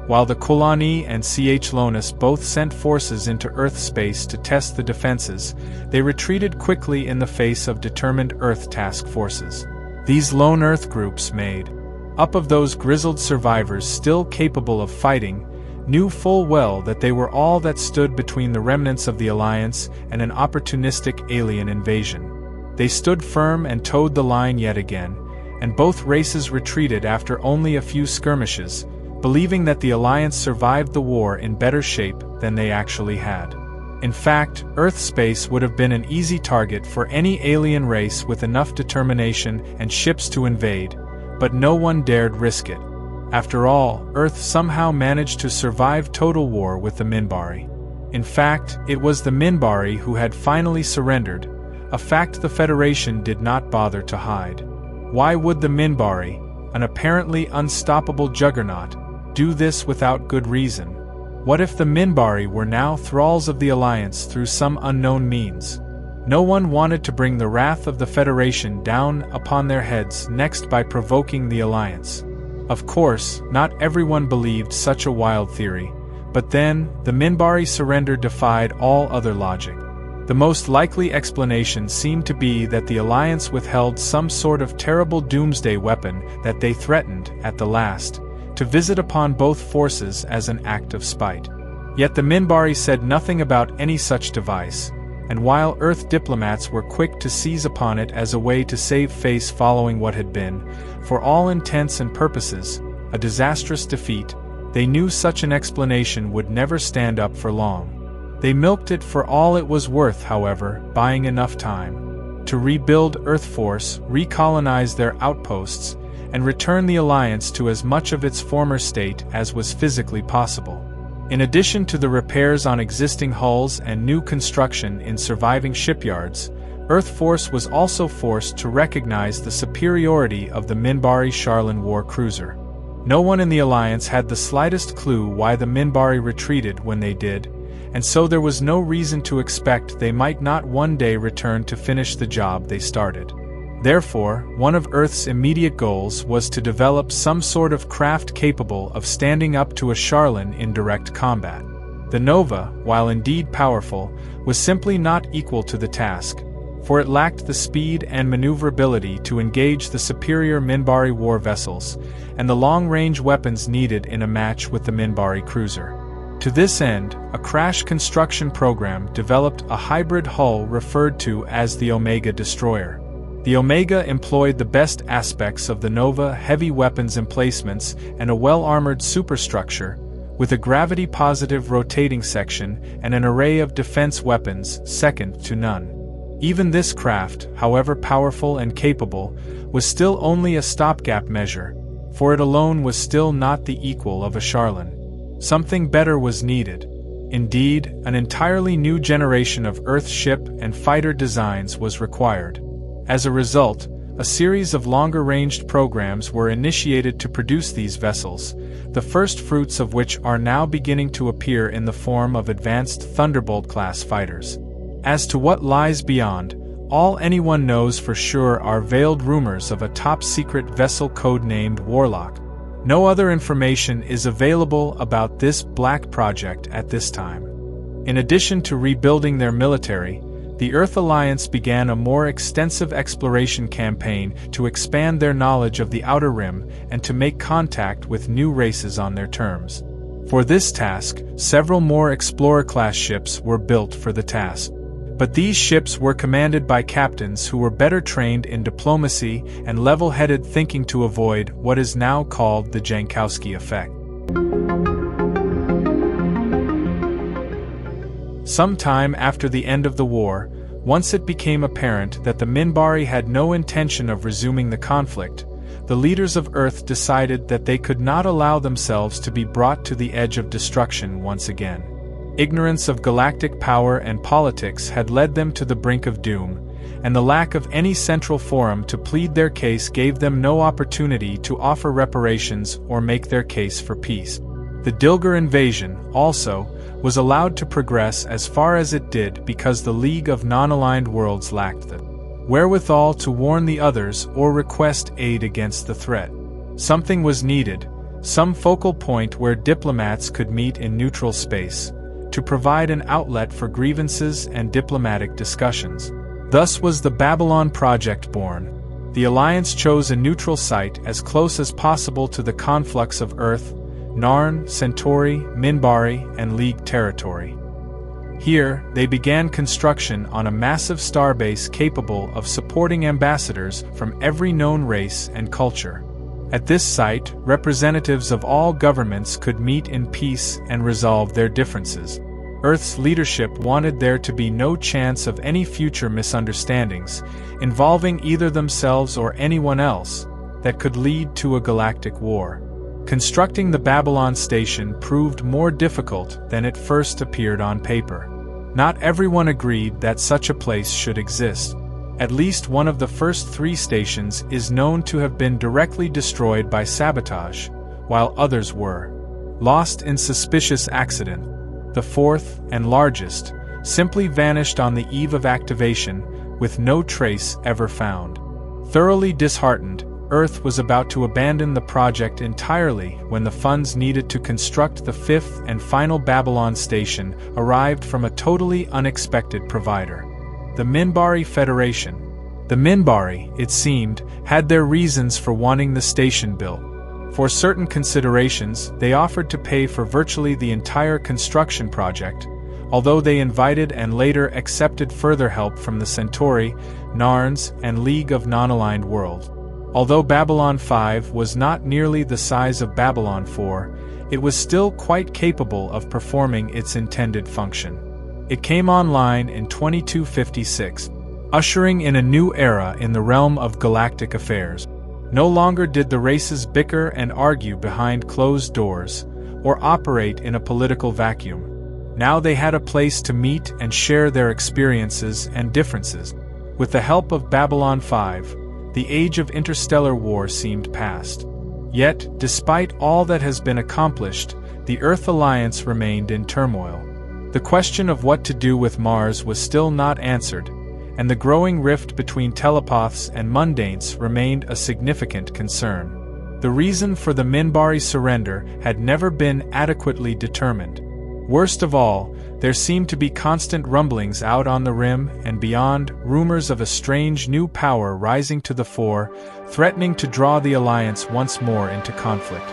Speaker 1: While the Kolani and Chlonus both sent forces into Earth space to test the defenses, they retreated quickly in the face of determined Earth task forces. These lone Earth groups made up of those grizzled survivors still capable of fighting, knew full well that they were all that stood between the remnants of the Alliance and an opportunistic alien invasion. They stood firm and towed the line yet again, and both races retreated after only a few skirmishes, believing that the Alliance survived the war in better shape than they actually had. In fact, Earth space would have been an easy target for any alien race with enough determination and ships to invade, but no one dared risk it. After all, Earth somehow managed to survive total war with the Minbari. In fact, it was the Minbari who had finally surrendered, a fact the Federation did not bother to hide. Why would the Minbari, an apparently unstoppable juggernaut, do this without good reason? What if the Minbari were now thralls of the Alliance through some unknown means? No one wanted to bring the wrath of the Federation down upon their heads next by provoking the Alliance. Of course, not everyone believed such a wild theory, but then, the Minbari surrender defied all other logic. The most likely explanation seemed to be that the Alliance withheld some sort of terrible doomsday weapon that they threatened, at the last, to visit upon both forces as an act of spite. Yet the Minbari said nothing about any such device, and while Earth diplomats were quick to seize upon it as a way to save face following what had been, for all intents and purposes, a disastrous defeat, they knew such an explanation would never stand up for long. They milked it for all it was worth, however, buying enough time to rebuild Earth force, recolonize their outposts, and return the Alliance to as much of its former state as was physically possible. In addition to the repairs on existing hulls and new construction in surviving shipyards, Earth Force was also forced to recognize the superiority of the Minbari Charlan war cruiser. No one in the Alliance had the slightest clue why the Minbari retreated when they did, and so there was no reason to expect they might not one day return to finish the job they started. Therefore, one of Earth's immediate goals was to develop some sort of craft capable of standing up to a Charlan in direct combat. The Nova, while indeed powerful, was simply not equal to the task, for it lacked the speed and maneuverability to engage the superior Minbari war vessels, and the long-range weapons needed in a match with the Minbari cruiser. To this end, a crash construction program developed a hybrid hull referred to as the Omega Destroyer. The Omega employed the best aspects of the Nova heavy weapons emplacements and a well-armored superstructure, with a gravity-positive rotating section and an array of defense weapons second to none. Even this craft, however powerful and capable, was still only a stopgap measure, for it alone was still not the equal of a Charlan. Something better was needed. Indeed, an entirely new generation of Earth ship and fighter designs was required. As a result, a series of longer-ranged programs were initiated to produce these vessels, the first fruits of which are now beginning to appear in the form of advanced Thunderbolt-class fighters. As to what lies beyond, all anyone knows for sure are veiled rumors of a top-secret vessel codenamed Warlock. No other information is available about this black project at this time. In addition to rebuilding their military, the Earth Alliance began a more extensive exploration campaign to expand their knowledge of the Outer Rim and to make contact with new races on their terms. For this task, several more Explorer-class ships were built for the task. But these ships were commanded by captains who were better trained in diplomacy and level-headed thinking to avoid what is now called the Jankowski effect. Sometime after the end of the war, once it became apparent that the Minbari had no intention of resuming the conflict, the leaders of Earth decided that they could not allow themselves to be brought to the edge of destruction once again. Ignorance of galactic power and politics had led them to the brink of doom, and the lack of any central forum to plead their case gave them no opportunity to offer reparations or make their case for peace. The Dilger invasion, also, was allowed to progress as far as it did because the League of Non-Aligned Worlds lacked the wherewithal to warn the others or request aid against the threat. Something was needed, some focal point where diplomats could meet in neutral space, to provide an outlet for grievances and diplomatic discussions. Thus was the Babylon Project born. The Alliance chose a neutral site as close as possible to the conflux of Earth, Narn, Centauri, Minbari, and League territory. Here, they began construction on a massive starbase capable of supporting ambassadors from every known race and culture. At this site, representatives of all governments could meet in peace and resolve their differences. Earth's leadership wanted there to be no chance of any future misunderstandings, involving either themselves or anyone else, that could lead to a galactic war. Constructing the Babylon station proved more difficult than it first appeared on paper. Not everyone agreed that such a place should exist. At least one of the first 3 stations is known to have been directly destroyed by sabotage, while others were lost in suspicious accident. The 4th, and largest, simply vanished on the eve of activation, with no trace ever found. Thoroughly disheartened, Earth was about to abandon the project entirely when the funds needed to construct the 5th and final Babylon station arrived from a totally unexpected provider: the Minbari Federation. The Minbari, it seemed, had their reasons for wanting the station built. For certain considerations, they offered to pay for virtually the entire construction project, although they invited and later accepted further help from the Centauri, Narns, and League of Non-Aligned Worlds. Although Babylon 5 was not nearly the size of Babylon 4, it was still quite capable of performing its intended function. It came online in 2256, ushering in a new era in the realm of galactic affairs. No longer did the races bicker and argue behind closed doors, or operate in a political vacuum. Now they had a place to meet and share their experiences and differences. With the help of Babylon 5, the age of interstellar war seemed past. Yet, despite all that has been accomplished, the Earth Alliance remained in turmoil. The question of what to do with Mars was still not answered, and the growing rift between telepaths and mundanes remained a significant concern. The reason for the Minbari surrender had never been adequately determined. Worst of all, there seemed to be constant rumblings out on the rim and beyond, rumors of a strange new power rising to the fore, threatening to draw the Alliance once more into conflict.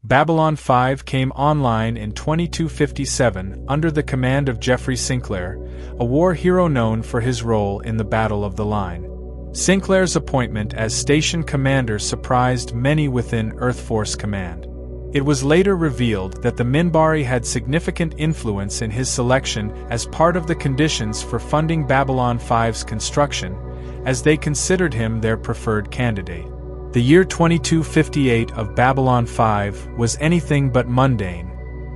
Speaker 1: Babylon 5 came online in 2257 under the command of Geoffrey Sinclair, a war hero known for his role in the Battle of the Line. Sinclair's appointment as station commander surprised many within Earth Force Command. It was later revealed that the Minbari had significant influence in his selection as part of the conditions for funding Babylon 5's construction, as they considered him their preferred candidate. The year 2258 of Babylon 5 was anything but mundane.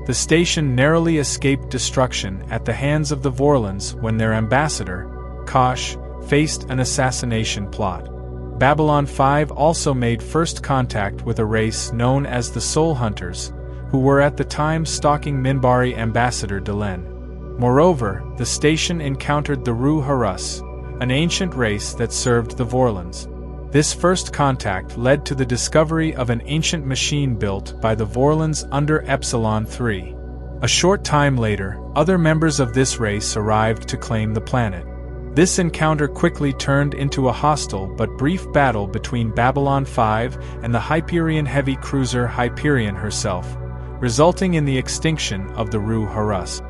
Speaker 1: The station narrowly escaped destruction at the hands of the Vorlons when their ambassador, Kosh, faced an assassination plot. Babylon 5 also made first contact with a race known as the Soul Hunters, who were at the time stalking Minbari ambassador Delenn. Moreover, the station encountered the Ru Harus, an ancient race that served the Vorlons. This first contact led to the discovery of an ancient machine built by the Vorlons under Epsilon 3. A short time later, other members of this race arrived to claim the planet. This encounter quickly turned into a hostile but brief battle between Babylon 5 and the Hyperion heavy cruiser Hyperion herself, resulting in the extinction of the Ru Harus.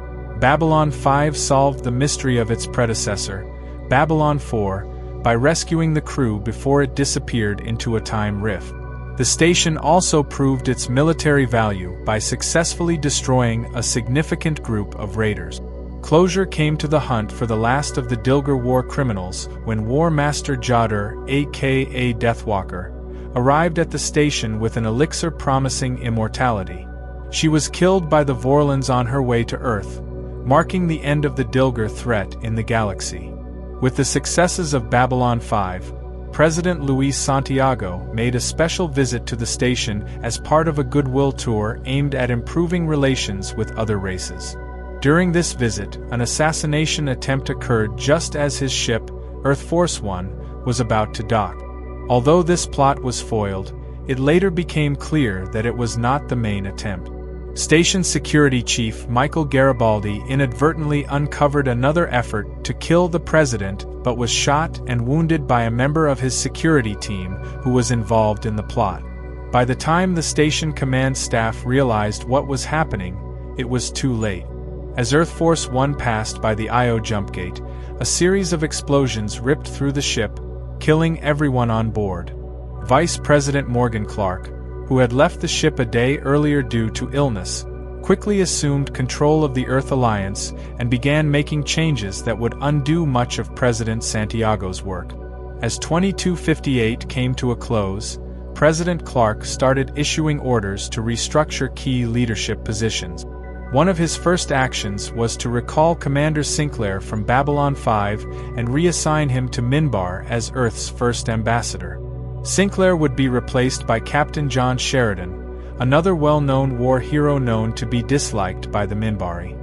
Speaker 1: Babylon 5 solved the mystery of its predecessor, Babylon 4, by rescuing the crew before it disappeared into a time rift. The station also proved its military value by successfully destroying a significant group of raiders. Closure came to the hunt for the last of the Dilger war criminals when War Master Jodar, aka Deathwalker, arrived at the station with an elixir promising immortality. She was killed by the Vorlons on her way to Earth, marking the end of the Dilger threat in the galaxy. With the successes of Babylon 5, President Luis Santiago made a special visit to the station as part of a goodwill tour aimed at improving relations with other races. During this visit, an assassination attempt occurred just as his ship, Earth Force One, was about to dock. Although this plot was foiled, it later became clear that it was not the main attempt. Station Security Chief Michael Garibaldi inadvertently uncovered another effort to kill the president but was shot and wounded by a member of his security team who was involved in the plot. By the time the station command staff realized what was happening, it was too late. As Earth Force One passed by the Io jump gate, a series of explosions ripped through the ship, killing everyone on board. Vice President Morgan Clark, who had left the ship a day earlier due to illness, quickly assumed control of the Earth Alliance and began making changes that would undo much of President Santiago's work. As 2258 came to a close, President Clark started issuing orders to restructure key leadership positions. One of his first actions was to recall Commander Sinclair from Babylon 5 and reassign him to Minbar as Earth's first ambassador. Sinclair would be replaced by Captain John Sheridan, another well-known war hero known to be disliked by the Minbari.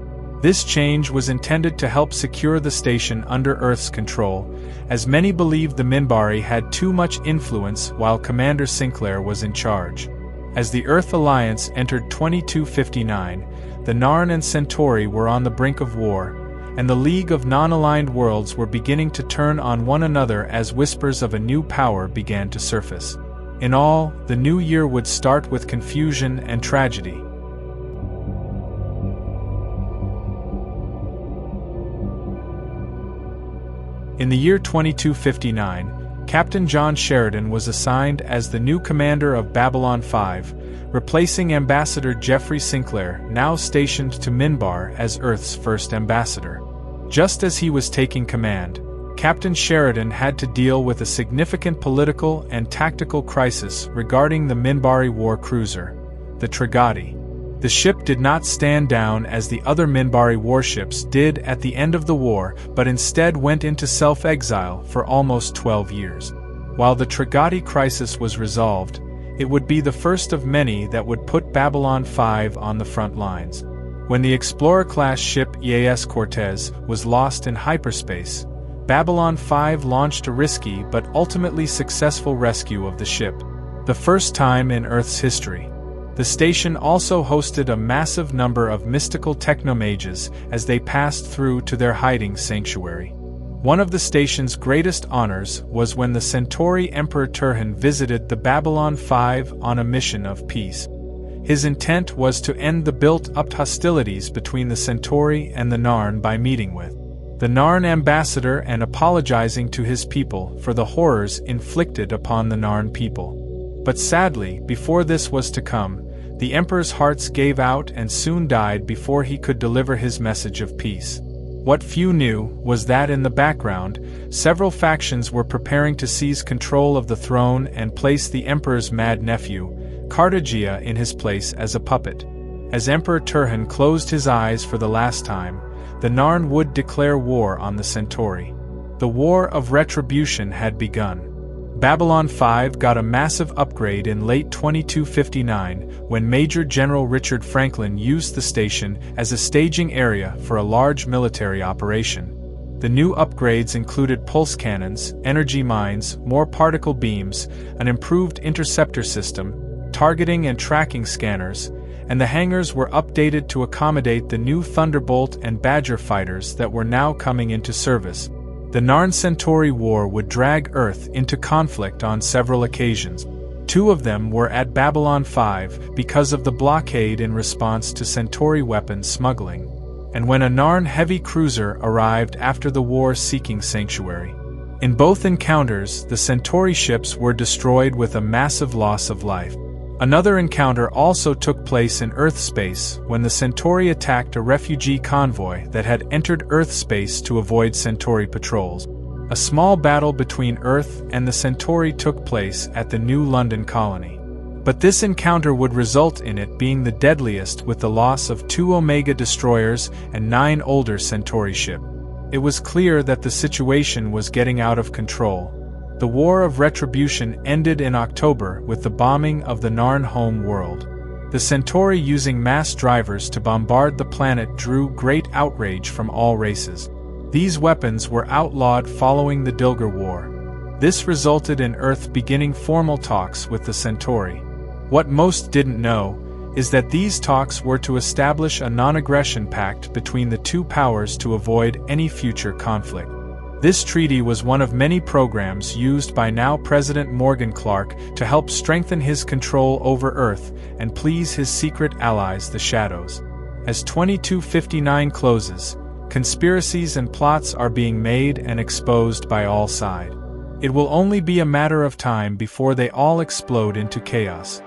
Speaker 1: This change was intended to help secure the station under Earth's control, as many believed the Minbari had too much influence while Commander Sinclair was in charge. As the Earth Alliance entered 2259, the Narn and Centauri were on the brink of war, and the League of Non-Aligned Worlds were beginning to turn on one another as whispers of a new power began to surface. In all, the new year would start with confusion and tragedy. In the year 2259, Captain John Sheridan was assigned as the new commander of Babylon 5, replacing Ambassador Jeffrey Sinclair, now stationed to Minbar as Earth's first ambassador. Just as he was taking command, Captain Sheridan had to deal with a significant political and tactical crisis regarding the Minbari war cruiser, the Trigati. The ship did not stand down as the other Minbari warships did at the end of the war, but instead went into self-exile for almost 12 years. While the Trigati crisis was resolved, it would be the first of many that would put Babylon 5 on the front lines. When the Explorer-class ship EAS Cortez was lost in hyperspace, Babylon 5 launched a risky but ultimately successful rescue of the ship, the first time in Earth's history. The station also hosted a massive number of mystical technomages as they passed through to their hiding sanctuary. One of the station's greatest honors was when the Centauri Emperor Turhan visited the Babylon 5 on a mission of peace. His intent was to end the built-up hostilities between the Centauri and the Narn by meeting with the Narn ambassador and apologizing to his people for the horrors inflicted upon the Narn people. But sadly, before this was to come, the Emperor's hearts gave out and soon died before he could deliver his message of peace. What few knew was that in the background, several factions were preparing to seize control of the throne and place the Emperor's mad nephew, Cartagia, in his place as a puppet. As Emperor Turhan closed his eyes for the last time, the Narn would declare war on the Centauri. The War of Retribution had begun. Babylon 5 got a massive upgrade in late 2259 when Major General Richard Franklin used the station as a staging area for a large military operation. The new upgrades included pulse cannons, energy mines, more particle beams, an improved interceptor system, targeting and tracking scanners, and the hangars were updated to accommodate the new Thunderbolt and Badger fighters that were now coming into service. The Narn-Centauri War would drag Earth into conflict on several occasions. 2 of them were at Babylon 5 because of the blockade in response to Centauri weapons smuggling, and when a Narn heavy cruiser arrived after the war seeking sanctuary. In both encounters, the Centauri ships were destroyed with a massive loss of life. Another encounter also took place in Earth space when the Centauri attacked a refugee convoy that had entered Earth space to avoid Centauri patrols. A small battle between Earth and the Centauri took place at the New London colony. But this encounter would result in it being the deadliest, with the loss of 2 Omega destroyers and 9 older Centauri ships. It was clear that the situation was getting out of control. The War of Retribution ended in October with the bombing of the Narn home world. The Centauri using mass drivers to bombard the planet drew great outrage from all races. These weapons were outlawed following the Dilger War. This resulted in Earth beginning formal talks with the Centauri. What most didn't know is that these talks were to establish a non-aggression pact between the 2 powers to avoid any future conflict. This treaty was one of many programs used by now President Morgan Clark to help strengthen his control over Earth and please his secret allies, the Shadows. As 2259 closes, conspiracies and plots are being made and exposed by all sides. It will only be a matter of time before they all explode into chaos.